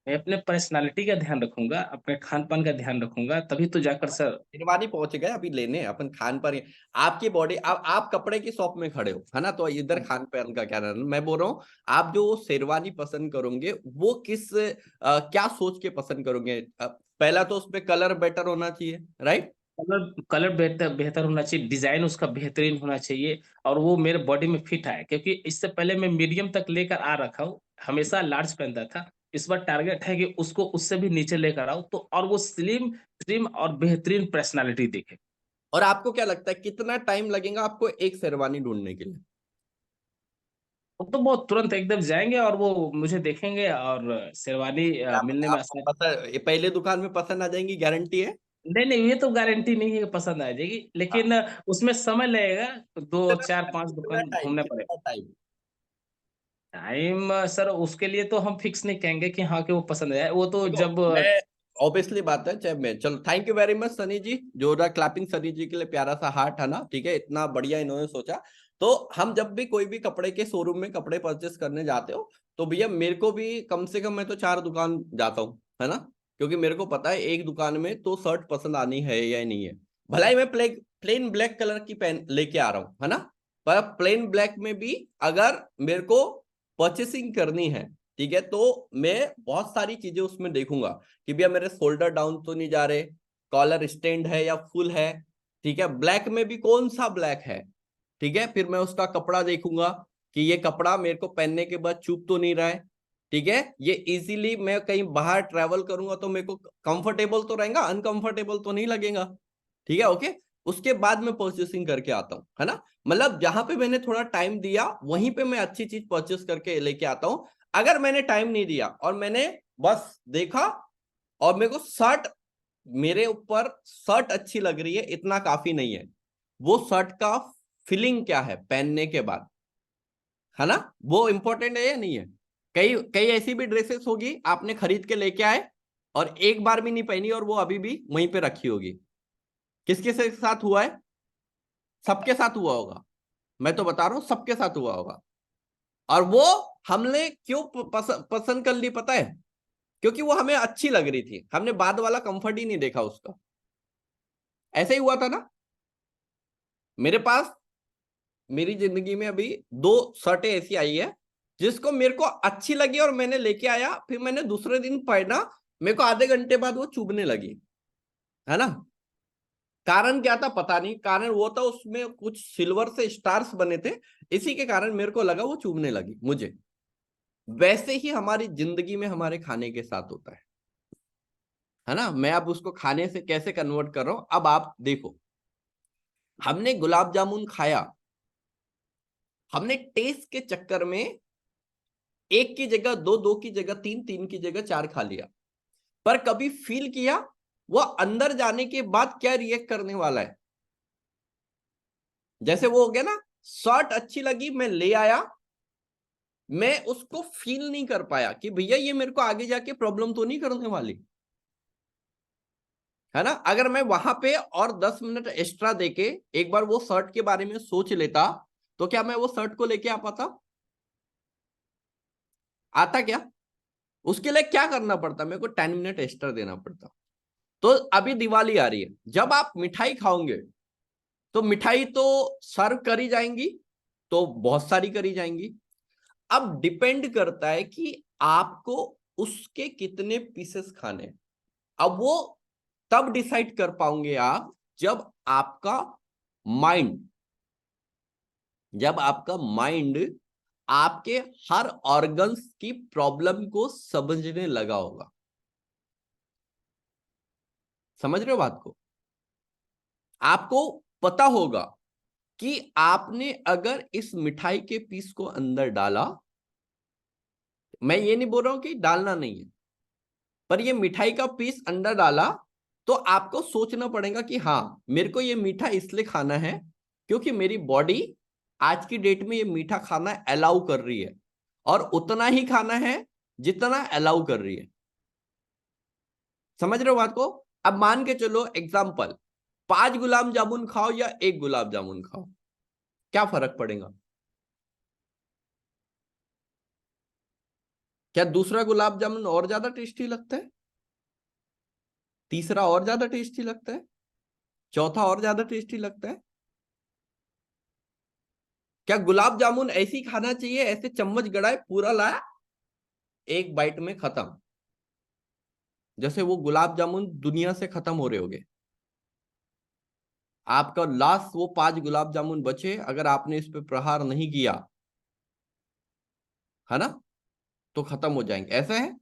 मैं अपने पर्सनालिटी का ध्यान रखूंगा, अपने खान पान का ध्यान रखूंगा, तभी तो जाकर सर। शेरवानी पहुंच गए अभी लेने, अपन खान पर आपकी बॉडी, आप कपड़े की शॉप में खड़े हो, है ना, तो इधर खान पान का क्या रहना, मैं बोल रहा हूँ आप जो शेरवानी पसंद करोगे वो किस क्या सोच के पसंद करोगे? पहला तो उसमें कलर बेटर होना चाहिए, राइट? कलर कलर बेहतर बेहतर होना चाहिए, डिजाइन उसका बेहतरीन होना चाहिए, और वो मेरे बॉडी में फिट आए, क्योंकि इससे पहले मैं मीडियम तक लेकर आ रखा हूँ, हमेशा लार्ज पहनता था। इस बार टारगेट है कि उसको उससे भी नीचे लेकर आओ, तो और वो स्लिम स्लिम और बेहतरीन पर्सनालिटी दिखे। और आपको क्या लगता है कितना टाइम लगेगा आपको एक शेरवानी ढूंढने के लिए? वो तो बहुत तुरंत एकदम जाएंगे और वो मुझे देखेंगे, और शेरवानी क्या मिलने पता में आपको आसानी। पता, ये पहले दुकान में पसंद आ जाएंगी, गारंटी है? नहीं नहीं, ये तो गारंटी नहीं है कि पसंद आ जाएगी, लेकिन उसमें समय लगेगा, दो कितना चार पांच कितना दुकान टाइम, घूमने पड़ेगा। कितना टाइम? टाइम सर उसके लिए तो हम फिक्स नहीं कहेंगे कि हाँ कि वो पसंद आए, वो तो देखो, जब मैं ऑब्वियसली बात है, चाहे मैं, चलो thank you very much Sunny ji, जोरदार क्लैपिंग सनी जी के लिए, प्यारा सा हार्ट, है ना, ठीक है, इतना बढ़िया इन्होंने सोचा। तो हम जब भी कोई भी कपड़े के शोरूम में कपड़े परचेस करने जाते हो, तो भैया मेरे को भी कम से कम मैं तो 4 दुकान जाता हूँ, है ना, क्योंकि मेरे को पता है एक दुकान में तो शर्ट पसंद आनी है या नहीं है। भला ही मैं प्लेन ब्लैक कलर की पेन लेके आ रहा हूँ, है ना, पर प्लेन ब्लैक में भी अगर मेरे को परचेसिंग करनी है, ठीक है, तो मैं बहुत सारी चीजें उसमें देखूंगा कि भैया मेरे शोल्डर डाउन तो नहीं जा रहे, कॉलर स्टैंड है या फुल है, ठीक है, ब्लैक में भी कौन सा ब्लैक है, ठीक है, फिर मैं उसका कपड़ा देखूंगा कि ये कपड़ा मेरे को पहनने के बाद चुभ तो नहीं रहा है, ठीक है, ये इजीली मैं कहीं बाहर ट्रैवल करूंगा तो मेरे को कंफर्टेबल तो रहेगा, अनकंफर्टेबल तो नहीं लगेगा, ठीक है, ओके। उसके बाद मैं परचेसिंग करके आता हूँ, है ना, मतलब जहां पे मैंने थोड़ा टाइम दिया वहीं पे मैं अच्छी चीज परचेस करके लेके आता हूँ। अगर मैंने टाइम नहीं दिया और मैंने बस देखा और मेरे को शर्ट, मेरे ऊपर शर्ट अच्छी लग रही है, इतना काफी नहीं है, वो शर्ट का फीलिंग क्या है पहनने के बाद, है ना, वो इंपॉर्टेंट है या नहीं है? कई कई ऐसी भी ड्रेसेस होगी आपने खरीद के लेके आए और एक बार भी नहीं पहनी और वो अभी भी वहीं पे रखी होगी। किसके साथ हुआ है? सबके साथ हुआ होगा, मैं तो बता रहा हूं सबके साथ हुआ होगा। और वो हमने क्यों पसंद कर ली पता है? क्योंकि वो हमें अच्छी लग रही थी, हमने बाद वाला कंफर्ट ही नहीं देखा उसका। ऐसे ही हुआ था ना, मेरे पास मेरी जिंदगी में अभी 2 शर्टें ऐसी आई है जिसको मेरे को अच्छी लगी और मैंने लेके आया, फिर मैंने दूसरे दिन पहना, मेरे को आधे घंटे बाद वो चुभने लगी, है ना। कारण क्या था पता नहीं, कारण वो था उसमें कुछ सिल्वर से स्टार्स बने थे, इसी के कारण मेरे को लगा वो चुभने लगी मुझे। वैसे ही हमारी जिंदगी में हमारे खाने के साथ होता है ना। मैं अब उसको खाने से कैसे कन्वर्ट कर रहा हूं, अब आप देखो, हमने गुलाब जामुन खाया, हमने टेस्ट के चक्कर में एक की जगह दो, दो की जगह तीन, तीन की जगह चार खा लिया, पर कभी फील किया वो अंदर जाने के बाद क्या रिएक्ट करने वाला है। जैसे वो हो गया ना, शर्ट अच्छी लगी, मैं ले आया, मैं उसको फील नहीं कर पाया कि भैया ये मेरे को आगे जाके प्रॉब्लम तो नहीं करने वाली, है ना। अगर मैं वहां पे और 10 मिनट एक्स्ट्रा देके एक बार वो शर्ट के बारे में सोच लेता, तो क्या मैं वो शर्ट को लेके आ पाता? आता क्या? उसके लिए क्या करना पड़ता? मेरे को 10 मिनट एक्स्ट्रा देना पड़ता। तो अभी दिवाली आ रही है, जब आप मिठाई खाओगे तो मिठाई तो सर्व करी जाएंगी, तो बहुत सारी करी जाएंगी। अब डिपेंड करता है कि आपको उसके कितने पीसेस खाने। अब वो तब डिसाइड कर पाओगे आप जब आपका माइंड आपके हर ऑर्गन्स की प्रॉब्लम को समझने लगा होगा। समझ रहे हो बात को? आपको पता होगा कि आपने अगर इस मिठाई के पीस को अंदर डाला, मैं ये नहीं बोल रहा हूं कि डालना नहीं है, पर ये मिठाई का पीस अंदर डाला तो आपको सोचना पड़ेगा कि हाँ, मेरे को ये मीठा इसलिए खाना है क्योंकि मेरी बॉडी आज की डेट में ये मीठा खाना अलाउ कर रही है, और उतना ही खाना है जितना अलाउ कर रही है। समझ रहे हो बात को? अब मान के चलो एग्जाम्पल, 5 गुलाब जामुन खाओ या 1 गुलाब जामुन खाओ, क्या फर्क पड़ेगा? क्या दूसरा गुलाब जामुन और ज्यादा टेस्टी लगता है? तीसरा और ज्यादा टेस्टी लगता है? चौथा और ज्यादा टेस्टी लगता है? क्या गुलाब जामुन ऐसे ही खाना चाहिए, ऐसे चम्मच गड़ाए पूरा लाया, एक बाइट में खत्म, जैसे वो गुलाब जामुन दुनिया से खत्म हो रहे होंगे? आपका लास्ट वो 5 गुलाब जामुन बचे, अगर आपने इस पे प्रहार नहीं किया, है ना, तो खत्म हो जाएंगे। ऐसा है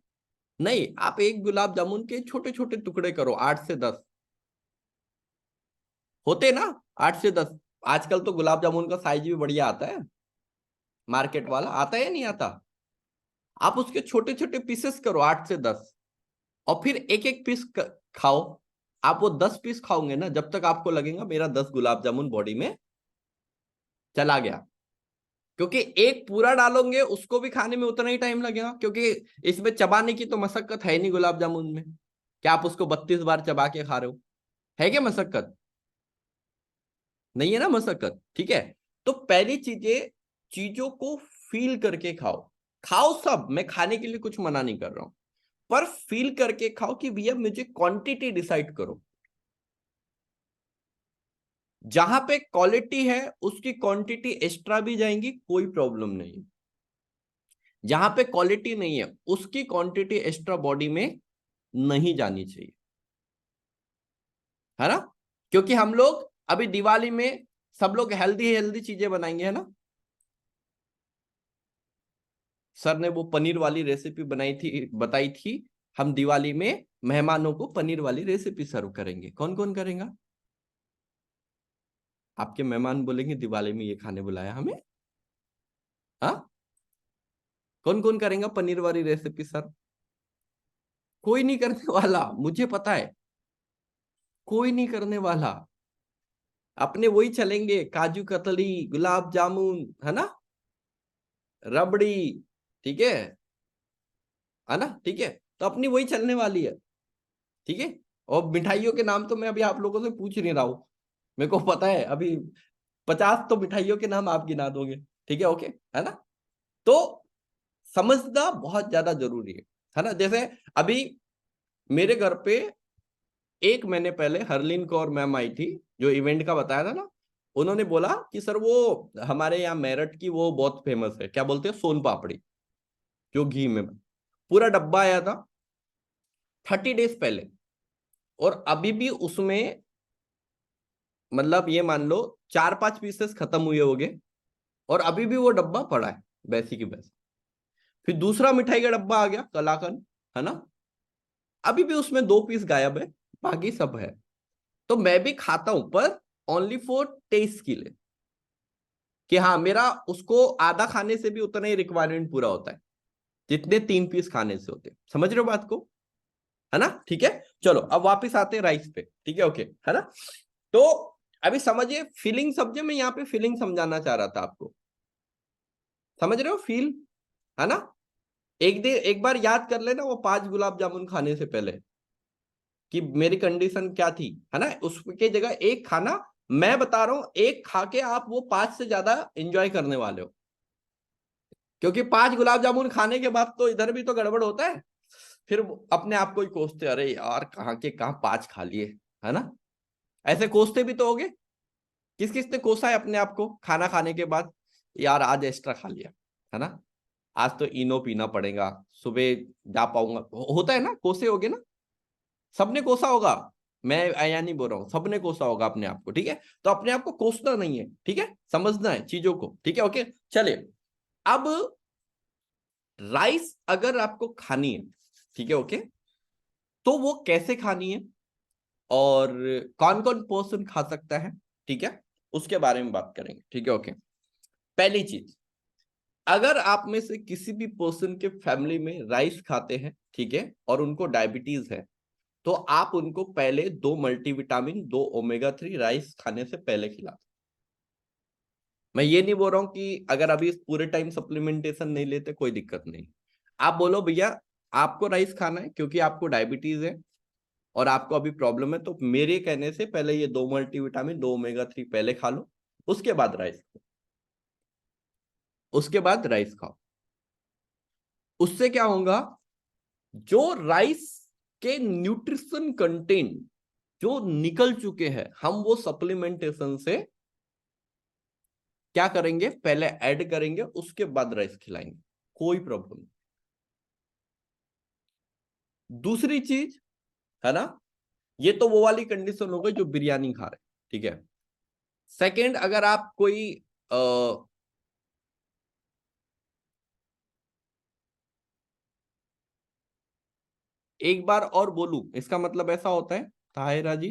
नहीं, आप एक गुलाब जामुन के छोटे छोटे टुकड़े करो, 8 से 10 होते ना, 8 से 10। आजकल तो गुलाब जामुन का साइज भी बढ़िया आता है, मार्केट वाला आता है या नहीं आता? आप उसके छोटे छोटे पीसेस करो 8 से 10, और फिर एक एक पीस खाओ। आप वो 10 पीस खाओगे ना, जब तक आपको लगेगा मेरा 10 गुलाब जामुन बॉडी में चला गया, क्योंकि एक पूरा डालोगे उसको भी खाने में उतना ही टाइम लगेगा, क्योंकि इसमें चबाने की तो मशक्कत है नहीं गुलाब जामुन में। क्या आप उसको 32 बार चबा के खा रहे हो? है क्या मशक्कत? नहीं है ना मशक्कत, ठीक है। तो पहली चीजों को फील करके खाओ। खाओ सब, मैं खाने के लिए कुछ मना नहीं कर रहा हूं, पर फील करके खाओ कि भैया मुझे क्वांटिटी डिसाइड करो। जहां पे क्वालिटी है उसकी क्वांटिटी एक्स्ट्रा भी जाएंगी, कोई प्रॉब्लम नहीं। जहां पे क्वालिटी नहीं है उसकी क्वांटिटी एक्स्ट्रा बॉडी में नहीं जानी चाहिए, है ना। क्योंकि हम लोग अभी दिवाली में सब लोग हेल्दी हेल्दी चीजें बनाएंगे, है ना। सर ने वो पनीर वाली रेसिपी बताई थी, हम दिवाली में मेहमानों को पनीर वाली रेसिपी सर्व करेंगे। कौन कौन करेगा? आपके मेहमान बोलेंगे दिवाली में ये खाने बुलाया हमें, हाँ? कौन कौन करेगा पनीर वाली रेसिपी सर? कोई नहीं करने वाला, मुझे पता है, कोई नहीं करने वाला। अपने वही चलेंगे, काजू कतली, गुलाब जामुन, है ना, रबड़ी, ठीक है ना, ठीक है। तो अपनी वही चलने वाली है, ठीक है। और मिठाइयों के नाम तो मैं अभी आप लोगों से पूछ नहीं रहा हूं, मेरे को पता है अभी 50 तो मिठाइयों के नाम आप गिना दोगे, ठीक है, ओके, है ना। तो समझना बहुत ज्यादा जरूरी है ना। जैसे अभी मेरे घर पे 1 महीने पहले हरलीन कौर मैम आई थी, जो इवेंट का बताया था ना। उन्होंने बोला कि सर वो हमारे यहाँ मेरठ की वो बहुत फेमस है, क्या बोलते हैं, सोन पापड़ी, जो घी में, पूरा डब्बा आया था 30 डेज पहले, और अभी भी उसमें मतलब ये मान लो 4-5 पीसेस खत्म हुए होंगे, और अभी भी वो डब्बा पड़ा है वैसी की वैसी। फिर दूसरा मिठाई का डब्बा आ गया कलाकंद, है ना, अभी भी उसमें 2 पीस गायब है, बाकी सब है। तो मैं भी खाता हूं, पर ओनली फॉर टेस्ट के लिए, कि हाँ मेरा उसको आधा खाने से भी उतना ही रिक्वायरमेंट पूरा होता है जितने 3 पीस खाने से होते हैं। समझ रहे हो बात को, है ना? ठीक है, चलो अब वापस आते हैं राइस पे। ठीक है, ओके, है ना? तो अभी समझिए फीलिंग समझे, मैं यहाँ पे फीलिंग समझाना चाह रहा था आपको। समझ रहे हो फील, है ना? एक बार याद कर लेना वो 5 गुलाब जामुन खाने से पहले कि मेरी कंडीशन क्या थी, है ना? उसके जगह एक खाना, मैं बता रहा हूं एक खा के आप वो 5 से ज्यादा एंजॉय करने वाले हो, क्योंकि 5 गुलाब जामुन खाने के बाद तो इधर भी तो गड़बड़ होता है, फिर अपने आप को ही कोसते, अरे यार कहाँ के कहाँ 5 खा लिए, है ना? ऐसे कोसते भी तो होगे। किस किस ने कोसा है अपने आप को खाना खाने के बाद, यार आज एक्स्ट्रा खा लिया, है ना? आज तो इनो पीना पड़ेगा, सुबह जा पाऊंगा, होता है ना? कोसे होगे ना, सबने कोसा होगा, मैं या नहीं बोल रहा हूं, सबने कोसा होगा अपने आप को। ठीक है, तो अपने आप को कोसना नहीं है, ठीक है, समझना है चीजों को। ठीक है, ओके, चलिए अब राइस अगर आपको खानी है, ठीक है, ओके, तो वो कैसे खानी है और कौन कौन पर्सन खा सकता है, ठीक है, उसके बारे में बात करेंगे। ठीक है, ओके, पहली चीज, अगर आप में से किसी भी पर्सन के फैमिली में राइस खाते हैं, ठीक है, और उनको डायबिटीज है, तो आप उनको पहले 2 मल्टीविटामिन 2 ओमेगा 3 राइस खाने से पहले खिला। मैं ये नहीं बोल रहा हूं कि अगर अभी पूरे टाइम सप्लीमेंटेशन नहीं लेते कोई दिक्कत नहीं, आप बोलो भैया आपको राइस खाना है क्योंकि आपको डायबिटीज है और आपको अभी प्रॉब्लम है, तो मेरे कहने से पहले ये 2 मल्टीविटामिन 2 ओमेगा 3 पहले खा लो, उसके बाद राइस खाओ, उसके बाद राइस खाओ। उससे क्या होगा, जो राइस के न्यूट्रिशन कंटेंट जो निकल चुके हैं, हम वो सप्लीमेंटेशन से क्या करेंगे, पहले ऐड करेंगे, उसके बाद राइस खिलाएंगे, कोई प्रॉब्लम नहीं। दूसरी चीज, है ना, ये तो वो वाली कंडीशन हो गई जो बिरयानी खा रहे, ठीक है। सेकंड, अगर आप कोई एक बार और बोलूं, इसका मतलब ऐसा होता है ताहिरा जी,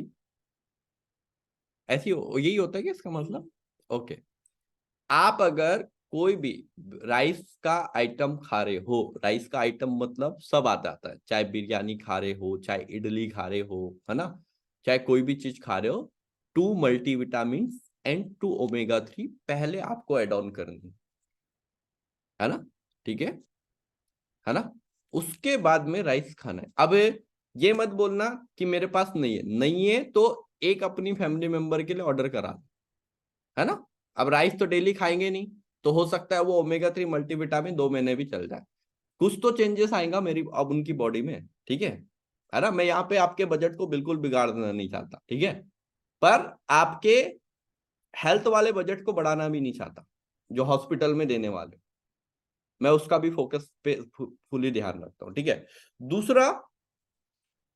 यही होता है कि इसका मतलब, ओके, आप अगर कोई भी राइस का आइटम खा रहे हो, राइस का आइटम मतलब सब आ जाता है, चाहे बिरयानी खा रहे हो, चाहे इडली खा रहे हो, है ना, चाहे कोई भी चीज खा रहे हो, 2 मल्टीविटामिन एंड 2 ओमेगा 3 पहले आपको एड ऑन करनी है ना, ठीक है ना, उसके बाद में राइस खाना है। अब ये मत बोलना कि मेरे पास नहीं है तो एक अपनी फैमिली मेंबर के लिए ऑर्डर करा, है ना। अब राइस तो डेली खाएंगे नहीं, तो हो सकता है वो ओमेगा 3 मल्टीविटामिन 2 महीने भी चल जाए, कुछ तो चेंजेस आएगा मेरी अब उनकी बॉडी में, ठीक है ना। मैं यहाँ पे आपके बजट को बिल्कुल बिगाड़ना नहीं चाहता, ठीक है, पर आपके हेल्थ वाले बजट को बढ़ाना भी नहीं चाहता, जो हॉस्पिटल में देने वाले, मैं उसका भी फोकस पे फुली ध्यान रखता हूँ, ठीक है। दूसरा,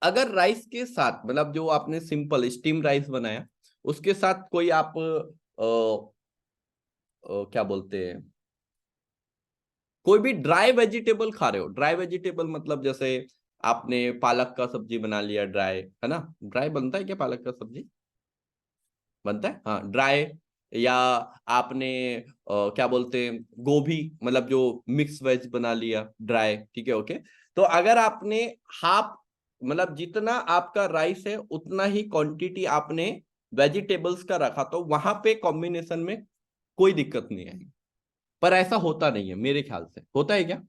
अगर राइस के साथ मतलब जो आपने सिंपल स्टीम राइस बनाया, उसके साथ कोई आप क्या बोलते हैं, कोई भी ड्राई वेजिटेबल खा रहे हो, ड्राई वेजिटेबल मतलब जैसे आपने पालक का सब्जी बना लिया ड्राई, है ना, ड्राई बनता है क्या पालक का सब्जी, बनता है, हाँ ड्राई, या आपने क्या बोलते हैं गोभी, मतलब जो मिक्स वेज बना लिया ड्राई, ठीक है, ओके। तो अगर आपने हाफ मतलब जितना आपका राइस है उतना ही क्वांटिटी आपने वेजिटेबल्स का रखा, तो वहां पे कॉम्बिनेशन में कोई दिक्कत नहीं आएगी। पर ऐसा होता नहीं है मेरे ख्याल से, होता है क्या,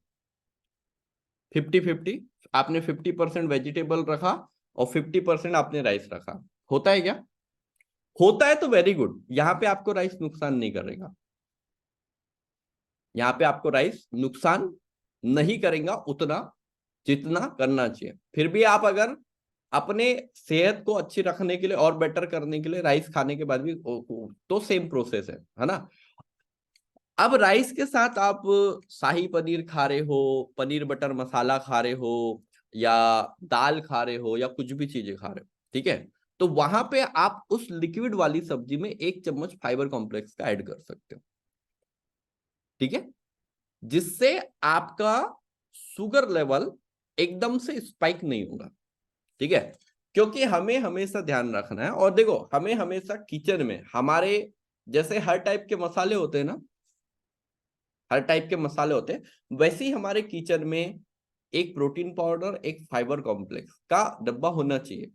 50-50, आपने 50% वेजिटेबल रखा और 50% आपने राइस रखा, होता है क्या? होता है तो वेरी गुड, यहां पे आपको राइस नुकसान नहीं करेगा, यहां पे आपको राइस नुकसान नहीं करेगा उतना जितना करना चाहिए। फिर भी आप अगर अपने सेहत को अच्छी रखने के लिए और बेटर करने के लिए राइस खाने के बाद भी तो सेम प्रोसेस है ना। अब राइस के साथ आप शाही पनीर खा रहे हो, पनीर बटर मसाला खा रहे हो, या दाल खा रहे हो, या कुछ भी चीजें खा रहे हो, ठीक है, तो वहां पे आप उस लिक्विड वाली सब्जी में 1 चम्मच फाइबर कॉम्प्लेक्स का ऐड कर सकते हो, ठीक है, जिससे आपका शुगर लेवल एकदम से स्पाइक नहीं होगा, ठीक है। क्योंकि हमें हमेशा ध्यान रखना है, और देखो हमें हमेशा किचन में हमारे जैसे हर टाइप के मसाले होते हैं ना, हर टाइप के मसाले होते हैं, वैसे ही हमारे किचन में एक प्रोटीन पाउडर, एक फाइबर कॉम्प्लेक्स का डब्बा होना चाहिए।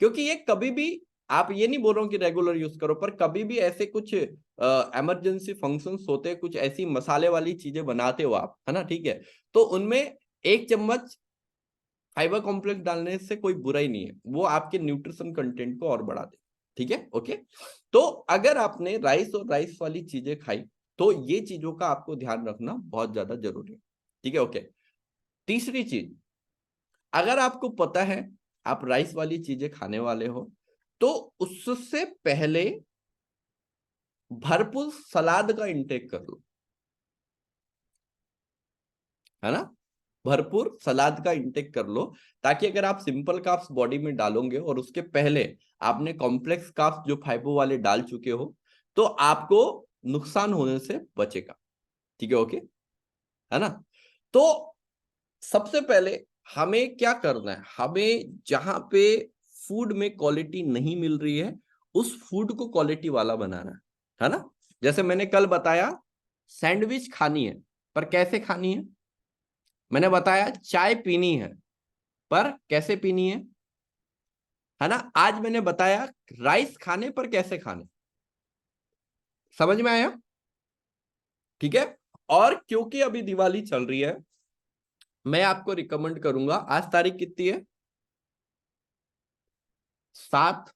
क्योंकि ये कभी भी, आप ये नहीं बोल रहा हूँ कि रेगुलर यूज करो, पर कभी भी ऐसे कुछ इमरजेंसी फंक्शंस होते हैं, कुछ ऐसी मसाले वाली चीजें बनाते हो आप, है ना, ठीक है, तो उनमें 1 चम्मच फाइबर कॉम्प्लेक्स डालने से कोई बुरा ही नहीं है, वो आपके न्यूट्रिशन कंटेंट को और बढ़ा दे। ठीक है, ओके। तो अगर आपने राइस और राइस वाली चीजें खाई तो ये चीजों का आपको ध्यान रखना बहुत ज्यादा जरूरी है। ठीक है, ओके। तीसरी चीज, अगर आपको पता है आप राइस वाली चीजें खाने वाले हो, तो उससे पहले भरपूर सलाद का इंटेक कर लो, है ना, भरपूर सलाद का इंटेक कर लो, ताकि अगर आप सिंपल कार्ब्स बॉडी में डालोगे और उसके पहले आपने कॉम्प्लेक्स कार्ब्स जो फाइबर वाले डाल चुके हो, तो आपको नुकसान होने से बचेगा। ठीक है, ओके, है ना। तो सबसे पहले हमें क्या करना है, हमें जहां पे फूड में क्वालिटी नहीं मिल रही है, उस फूड को क्वालिटी वाला बनाना है ना। जैसे मैंने कल बताया, सैंडविच खानी है, पर कैसे खानी है। मैंने बताया चाय पीनी है, पर कैसे पीनी है ना। आज मैंने बताया राइस खाने पर कैसे खाने, समझ में आया। ठीक है। और क्योंकि अभी दिवाली चल रही है, मैं आपको रिकमेंड करूंगा, आज तारीख कितनी है, 7,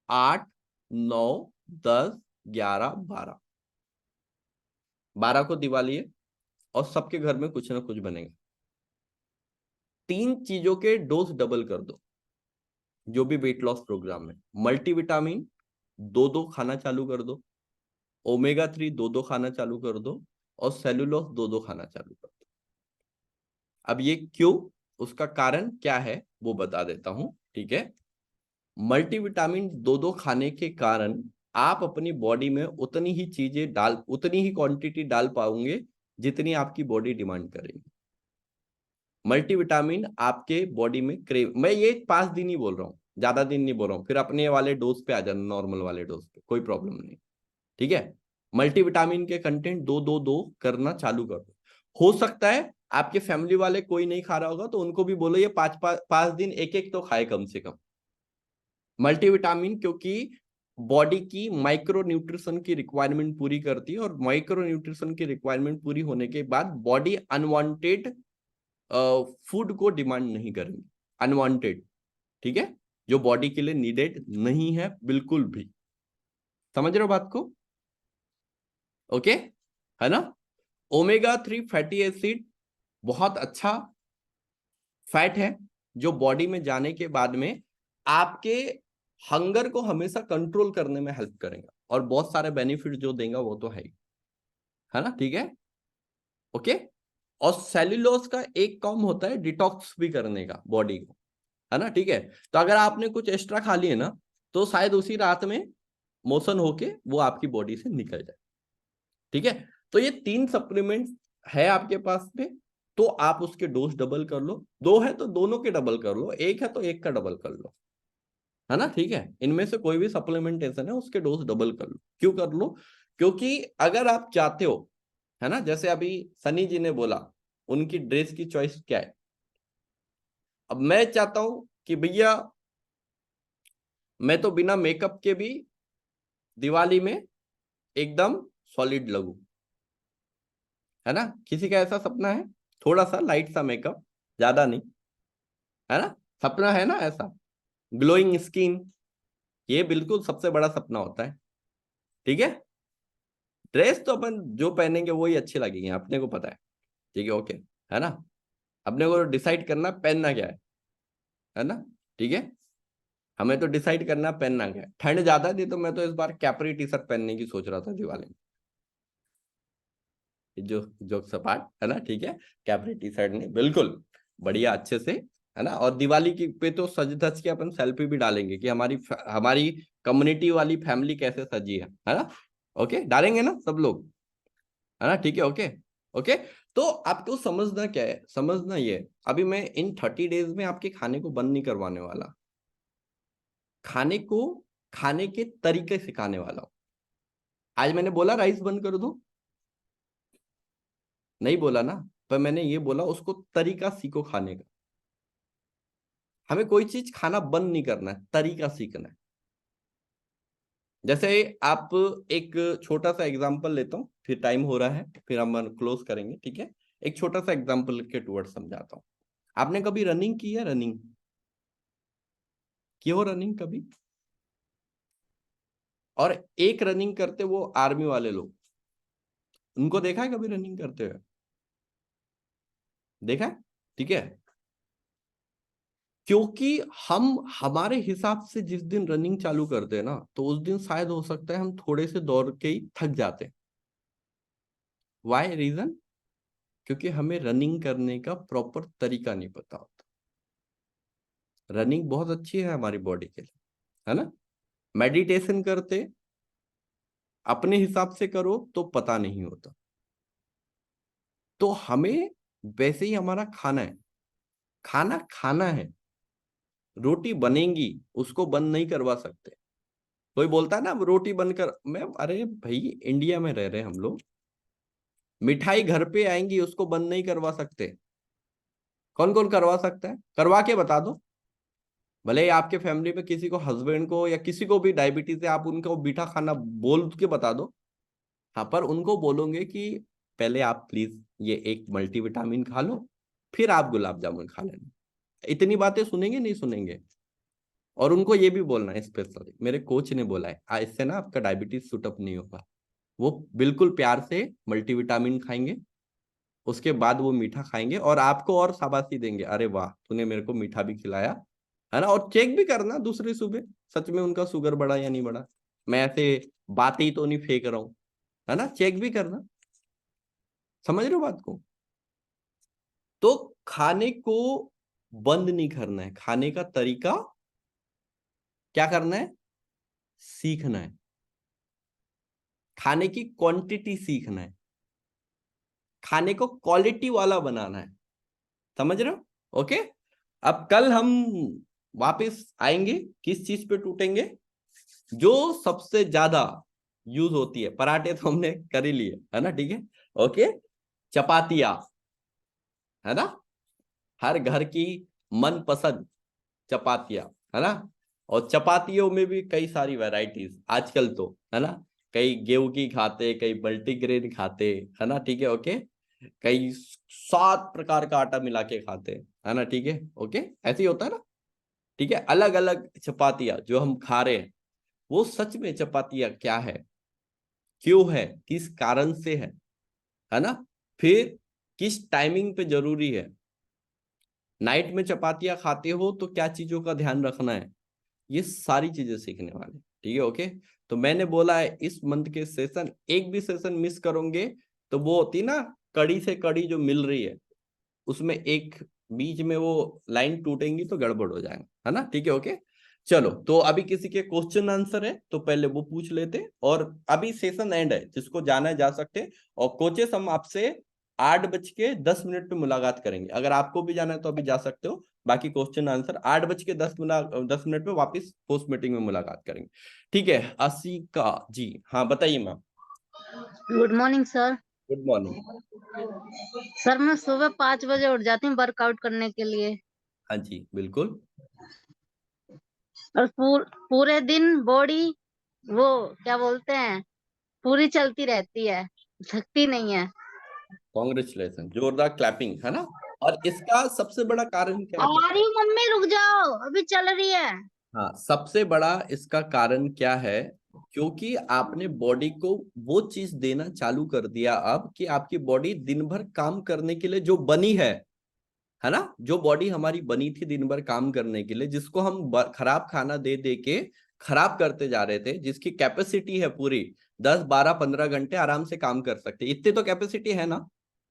8, 9, 10, 11, 12, 12 को दिवाली है और सबके घर में कुछ ना कुछ बनेगा। 3 चीजों के डोज डबल कर दो, जो भी वेट लॉस प्रोग्राम में। मल्टीविटामिन 2-2 खाना चालू कर दो, ओमेगा 3 2-2 खाना चालू कर दो, और सेलुलोज 2-2 खाना चालू कर दो। अब ये क्यों, उसका कारण क्या है वो बता देता हूं। ठीक है, मल्टीविटामिन 2-2 खाने के कारण आप अपनी बॉडी में उतनी ही चीजें डाल, उतनी ही क्वांटिटी डाल पाओगे जितनी आपकी बॉडी डिमांड करेगी। मल्टीविटामिन आपके बॉडी में क्रेव, मैं ये 5 दिन ही बोल रहा हूँ, ज्यादा दिन नहीं बोल रहा हूँ, फिर अपने वाले डोज पे आ जाना, नॉर्मल वाले डोज पे, कोई प्रॉब्लम नहीं। ठीक है, मल्टीविटामिन के कंटेंट 2-2-2 करना चालू कर दो। हो सकता है आपके फैमिली वाले कोई नहीं खा रहा होगा, तो उनको भी बोलो ये 5 दिन एक तो खाए कम से कम मल्टीविटामिन, क्योंकि बॉडी की माइक्रो न्यूट्रिशन की रिक्वायरमेंट पूरी करती है, और माइक्रो न्यूट्रिशन की रिक्वायरमेंट पूरी होने के बाद बॉडी अनवांटेड फूड को डिमांड नहीं करेंगे, अनवांटेड। ठीक है, जो बॉडी के लिए नीडेड नहीं है बिल्कुल भी। समझ रहे हो बात को, ओके, है ना। ओमेगा 3 फैटी एसिड बहुत अच्छा फैट है, जो बॉडी में जाने के बाद में आपके हंगर को हमेशा कंट्रोल करने में हेल्प करेगा, और बहुत सारे बेनिफिट जो देगा वो तो है ही, है ना। ठीक है, ओके। और सेल्यूलोज का एक काम होता है डिटॉक्स भी करने का बॉडी को, है ना। ठीक है, तो अगर आपने कुछ एक्स्ट्रा खा लिए ना, तो शायद उसी रात में मोशन होके वो आपकी बॉडी से निकल जाए। ठीक है, तो ये 3 सप्लीमेंट है आपके पास में, तो आप उसके डोज डबल कर लो। 2 है तो दोनों के डबल कर लो, 1 है तो 1 का डबल कर लो, है ना। ठीक है, इनमें से कोई भी सप्लीमेंटेशन है उसके डोज डबल कर लो। क्यों कर लो, क्योंकि अगर आप चाहते हो, है ना, जैसे अभी सनी जी ने बोला उनकी ड्रेस की चॉइस क्या है, अब मैं चाहता हूं कि भैया मैं तो बिना मेकअप के भी दिवाली में एकदम सॉलिड लगूं, है ना। किसी का ऐसा सपना है, थोड़ा सा लाइट सा मेकअप, ज्यादा नहीं, है ना, सपना है ना ऐसा, ग्लोइंग स्किन, ये बिल्कुल सबसे बड़ा सपना होता है। ठीक है, ड्रेस तो अपन जो पहनेंगे वही अच्छी लगेगी, अपने को पता है। ठीक है, ओके, है ना। अपने को डिसाइड करना पहनना क्या है ना। ठीक है, हमें तो डिसाइड करना पहनना क्या है। ठंड ज्यादा थी तो मैं तो इस बार कैपरी टी शर्ट पहनने की सोच रहा था दिवाली में, जो जोक सपाट, है ना। ठीक है, कैपरी टी शर्ट नहीं, बिल्कुल बढ़िया अच्छे से, है ना। और दिवाली की पे तो सज धज के अपन सेल्फी भी डालेंगे कि हमारी कम्युनिटी वाली फैमिली कैसे सजी है ना। ओके, डालेंगे ना सब लोग, है ना। ठीक है, ओके, ओके। तो आपको समझना क्या है, समझना ये, अभी मैं इन 30 डेज में आपके खाने को बंद नहीं करवाने वाला। खाने को खाने के तरीके सिखाने वाला हूं। आज मैंने बोला राइस बंद कर दो, नहीं बोला ना, पर मैंने ये बोला उसको तरीका सीखो खाने का। हमें कोई चीज खाना बंद नहीं करना है, तरीका सीखना है। जैसे आप, एक छोटा सा एग्जांपल लेता हूं, फिर टाइम हो रहा है, फिर हम क्लोज करेंगे, ठीक है। एक छोटा सा एग्जांपल के टुवर्ड समझाता हूं। आपने कभी रनिंग की है? रनिंग की हो? रनिंग कभी? और एक रनिंग करते वो आर्मी वाले लोग, उनको देखा है कभी रनिंग करते हुए? देखा है, ठीक है। क्योंकि हम हमारे हिसाब से जिस दिन रनिंग चालू करते हैं ना, तो उस दिन शायद हो सकता है हम थोड़े से दौड़ के ही थक जाते हैं। Why reason? क्योंकि हमें रनिंग करने का प्रॉपर तरीका नहीं पता होता। रनिंग बहुत अच्छी है हमारी बॉडी के लिए, है ना। मेडिटेशन करते अपने हिसाब से करो तो पता नहीं होता। तो हमें वैसे ही हमारा खाना है, खाना खाना है। रोटी बनेंगी, उसको बंद नहीं करवा सकते। कोई बोलता है ना रोटी बंद कर, मैं, अरे भाई इंडिया में रह रहे हम लोग, मिठाई घर पे आएंगी, उसको बंद नहीं करवा सकते। कौन कौन करवा सकता है? करवा के बता दो। भले ही आपके फैमिली में किसी को, हस्बैंड को या किसी को भी डायबिटीज है, आप उनको मीठा खाना बोल के बता दो। हाँ, पर उनको बोलोगे कि पहले आप प्लीज ये एक मल्टीविटामिन खा लो, फिर आप गुलाब जामुन खा लेना। इतनी बातें सुनेंगे? नहीं सुनेंगे। और उनको ये भी बोलना है स्पेशली, मेरे कोच ने बोला है इससे ना आपका डायबिटीज सुटअप नहीं होगा। वो बिल्कुल प्यार से मल्टीविटामिन खाएंगे, उसके बाद वो मीठा खाएंगे और आपको और शाबाशी देंगे, अरे वाह तूने मेरे को मीठा भी खिलाया, है ना। और चेक भी करना दूसरी सुबह, सच में उनका शुगर बढ़ा या नहीं बढ़ा। मैं ऐसे बातें ही तो नहीं फेंक रहा हूं, है ना। चेक भी करना। समझ रहे हो बात को? तो खाने को बंद नहीं करना है, खाने का तरीका क्या करना है? सीखना है। खाने की क्वांटिटी सीखना है, खाने को क्वालिटी वाला बनाना है। समझ रहे हो? ओके। अब कल हम वापस आएंगे, किस चीज पे टूटेंगे? जो सबसे ज्यादा यूज होती है। पराठे तो हमने कर ही लिए, है ना, ठीक है। ओके, चपातियां, है ना, हर घर की मनपसंद चपातियां, है ना। और चपातियों में भी कई सारी वैरायटीज आजकल तो, है ना। कई गेहूं की खाते, कई मल्टीग्रेन खाते, है ना, ठीक है। ओके, कई 7 प्रकार का आटा मिला के खाते, है ना, ठीक है। ओके, ऐसे ही होता है ना, ठीक है। अलग अलग चपातियां जो हम खा रहे हैं, वो सच में चपातियां क्या है, क्यों है, किस कारण से है ना। फिर किस टाइमिंग पे जरूरी है। नाइट में चपातियां खाते हो तो क्या चीजों का ध्यान रखना है, ये सारी चीजें सीखने वाले, ठीक है। ओके, तो मैंने बोला है इस मंथ के सेशन, एक भी सेशन मिस करोगे तो वो होती ना कड़ी से कड़ी जो मिल रही है, उसमें एक बीच में वो लाइन टूटेंगी तो गड़बड़ हो जाएगा, है ना, ठीक है। ओके, चलो, तो अभी किसी के क्वेश्चन आंसर है तो पहले वो पूछ लेते, और अभी सेशन एंड है, जिसको जाना है जा सकते। और कोचेस हम आपसे 8:10 पे मुलाकात करेंगे। अगर आपको भी जाना है तो अभी जा सकते हो, बाकी क्वेश्चन आंसर 8:10 पे वापस पोस्ट मीटिंग में मुलाकात करेंगे, ठीक है। असिका जी, हाँ बताइए ma'am. Good morning sir. Good morning. Sir मैं सुबह 5 बजे उठ जाती हूँ वर्कआउट करने के लिए, हाँ जी, बिल्कुल। और पूरे दिन बॉडी वो क्या बोलते हैं पूरी चलती रहती है, थकती नहीं है। कॉन्ग्रेचुलेशन, जोरदार क्लैपिंग, है ना। और इसका सबसे बड़ा कारण क्या है? आ रही हूँ मम्मी, रुक जाओ अभी चल रही है। हाँ, सबसे बड़ा इसका कारण क्या है? क्योंकि आपने बॉडी को वो चीज देना चालू कर दिया अब, कि आपकी बॉडी दिन भर काम करने के लिए जो बनी है ना। जो बॉडी हमारी बनी थी दिन भर काम करने के लिए, जिसको हम खराब खाना दे दे के खराब करते जा रहे थे, जिसकी कैपेसिटी है पूरी 10 12 15 घंटे आराम से काम कर सकते, इतनी तो कैपेसिटी है ना,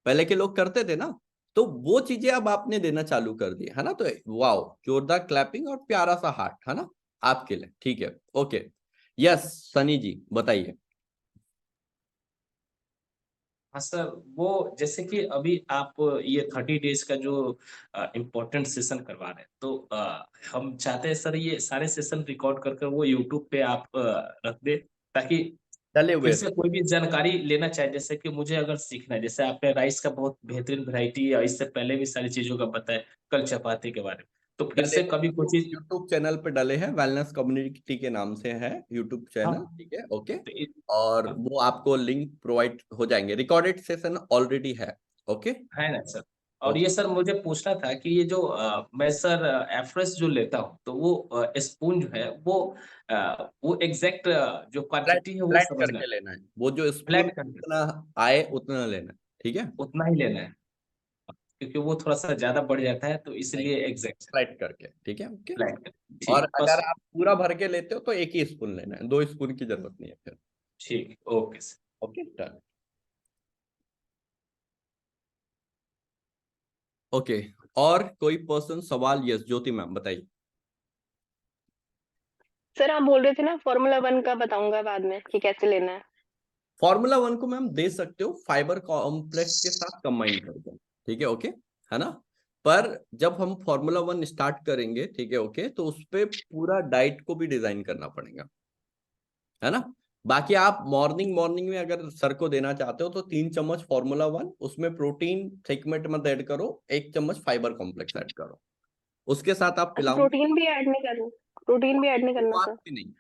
पहले के लोग करते थे ना। तो वो चीजें अब आपने देना चालू कर दी, है ना। तो वाओ, जोरदार क्लैपिंग और प्यारा सा हार्ट, है ना, आपके लिए, ठीक है। ओके, यस सनी जी बताइए। हाँ सर, वो जैसे कि अभी आप ये 30 डेज का जो इम्पोर्टेंट सेशन करवा रहे हैं, तो हम चाहते हैं सर ये सारे सेशन रिकॉर्ड कर कर वो यूट्यूब पे आप रख दे, ताकि डले फिर हुए से कोई भी जानकारी लेना चाहे, जैसे कि मुझे अगर सीखना है, जैसे आपने राइस का बहुत बेहतरीन वैरायटी या इससे पहले भी सारी चीजों का बताया, कल चपाती के बारे में, तो फिर डले से कभी कोई चीज। यूट्यूब चैनल पे डले हैं, वेलनेस कम्युनिटी के नाम से है यूट्यूब चैनल, हाँ, ठीक है ओके। तो और हाँ, वो आपको लिंक प्रोवाइड हो जाएंगे, रिकॉर्डेड सेशन ऑलरेडी है, ओके। है ना सर। और ये सर मुझे पूछना था कि ये जो मैं सर एफरेस जो लेता हूँ, तो वो स्पून जो है वो एग्जैक्ट जो फ्लैट क्वांटिटी है वो फ्लैट समझना करके है। लेना है, वो जो स्पून फ्लैट करके जितना आए उतना लेना है, ठीक है। उतना ही लेना है, क्योंकि वो थोड़ा सा ज्यादा बढ़ जाता है, तो नहीं, इसलिए एग्जैक्ट फ्लैट करके, ठीक है ओके। फ्लैट कर। और ठीक, बस। अगर आप पूरा भर के लेते हो तो एक ही स्पून लेना है, 2 स्पून की जरूरत नहीं है फिर, ठीक, okay sir. Okay done. Okay, और कोई पर्सन सवाल? यस ज्योति मैम बताइए। सर आप बोल रहे थे ना फॉर्मूला 1 का बताऊंगा बाद में कि कैसे लेना है। फॉर्मूला 1 को मैम दे सकते हो फाइबर कॉम्प्लेक्स के साथ कंबाइन करके, ठीक है ओके, है ना। पर जब हम फॉर्मूला 1 स्टार्ट करेंगे, ठीक है ओके, तो उस पे पूरा डाइट को भी डिजाइन करना पड़ेगा, है ना। बाकी आप मॉर्निंग मॉर्निंग में अगर सर को देना चाहते हो तो 3 चम्मच फॉर्मूला 1, उसमें प्रोटीन सेगमेंट मत ऐड करो, 1 चम्मच फाइबर कॉम्प्लेक्स ऐड करो, उसके साथ आप अच्छा पिलाओ। प्रोटीन भी ऐड नहीं करना शुरुआत सर। में नहीं,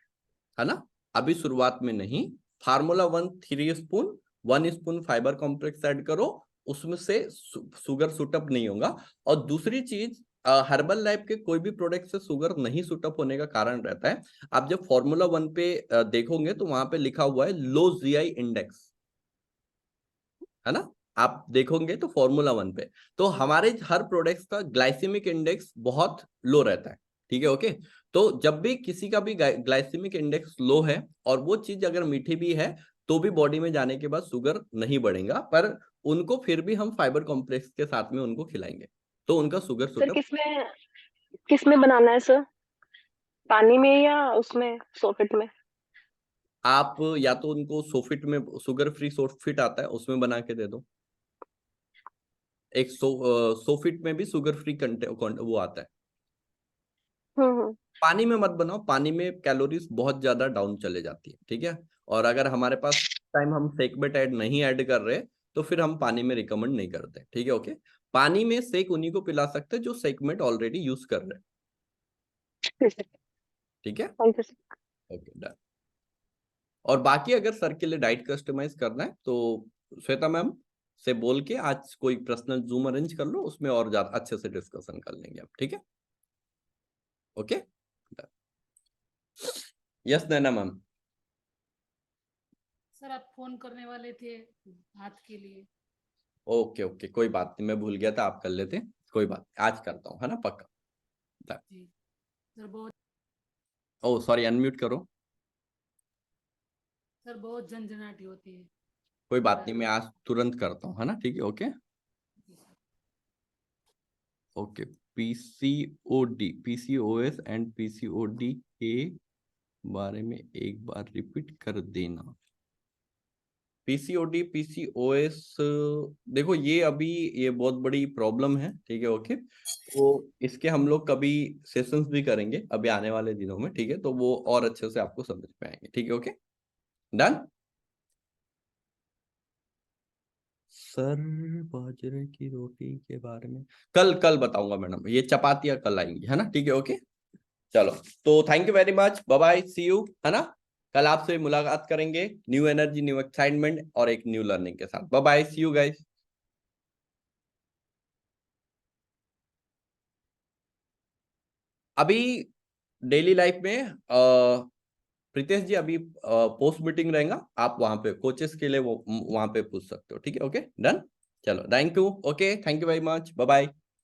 है ना, अभी शुरुआत में नहीं। Formula 1 3 spoon, 1 spoon fibre complex add करो, उसमें से शुगर सुटअप नहीं होगा। और दूसरी चीज, हर्बल लाइफ के कोई भी प्रोडक्ट से शुगर नहीं सुटअप होने का कारण रहता है, आप जब फॉर्मूला 1 पे देखोगे तो वहां पे लिखा हुआ है लो जीआई इंडेक्स, है ना। आप देखोगे तो फॉर्मूला 1 पे, तो हमारे हर प्रोडक्ट्स का ग्लाइसेमिक इंडेक्स बहुत लो रहता है, ठीक है ओके। तो जब भी किसी का भी ग्लाइसेमिक इंडेक्स लो है और वो चीज अगर मीठी भी है तो भी बॉडी में जाने के बाद शुगर नहीं बढ़ेगा, पर उनको फिर भी हम फाइबर कॉम्प्लेक्स के साथ में उनको खिलाएंगे तो उनका शुगर सर सुटअप। किसमें बनाना है सर, पानी में या उसमें सोफिट में? आप या तो उनको सोफिट में, शुगर फ्री सोफिट आता है उसमें बना के दे दो, एक सोफिट में भी शुगर फ्री वो आता है। हम्म। पानी में मत बनाओ, पानी में कैलोरीज बहुत ज्यादा डाउन चले जाती है, ठीक है। और अगर हमारे पास टाइम हम सेकमेट ऐड कर रहे हैं तो फिर हम पानी में रिकमेंड नहीं करते, ठीक है ओके। पानी में सेक उन्हीं को पिला सकते हैं जो सेकमेट ऑलरेडी यूज कर रहे हैं, ठीक है thank you sir. Okay done. और बाकी अगर सर के लिए डाइट कस्टमाइज करना है तो श्वेता मैम से बोल के आज कोई पर्सनल जूम अरेंज कर लो, उसमें और ज्यादा अच्छे से डिस्कशन कर लेंगे आप, ठीक है ओके। यस नैना मैम। सर आप फोन करने वाले थे हाथ के लिए। ओके ओके कोई बात नहीं, मैं भूल गया था, आप कर लेते, कोई बात आज करता हूँ, है ना पक्का। जी सर बहुत ओ सॉरी, अनम्यूट करो। सर बहुत झंझनाटी होती है। कोई बात नहीं, मैं आज तुरंत करता हूँ, है ना, ठीक है okay okay. PCOS and PCOD के बारे में एक बार रिपीट कर देना। पीसीओडी पीसीओएस, देखो ये अभी ये बहुत बड़ी प्रॉब्लम है, ठीक है ओके। तो इसके हम लोग कभी सेशंस भी करेंगे अभी आने वाले दिनों में, ठीक है, तो वो और अच्छे से आपको समझ में आएंगे, ठीक है ओके डन। सर बाजरे की रोटी के बारे में कल कल बताऊंगा मैडम, ये चपातियां कल आएंगी, है ना, ठीक है ओके। चलो तो thank you very much, bye bye, see you, है ना। कल आपसे मुलाकात करेंगे न्यू एनर्जी, न्यू एक्साइटमेंट और एक न्यू लर्निंग के साथ। Bye bye, see you guys. अभी डेली लाइफ में प्रीतेश जी अभी पोस्ट मीटिंग रहेगा, आप वहां पे कोचेस के लिए वो वहां पे पूछ सकते हो, ठीक है ओके डन। चलो thank you, okay thank you very much, bye bye.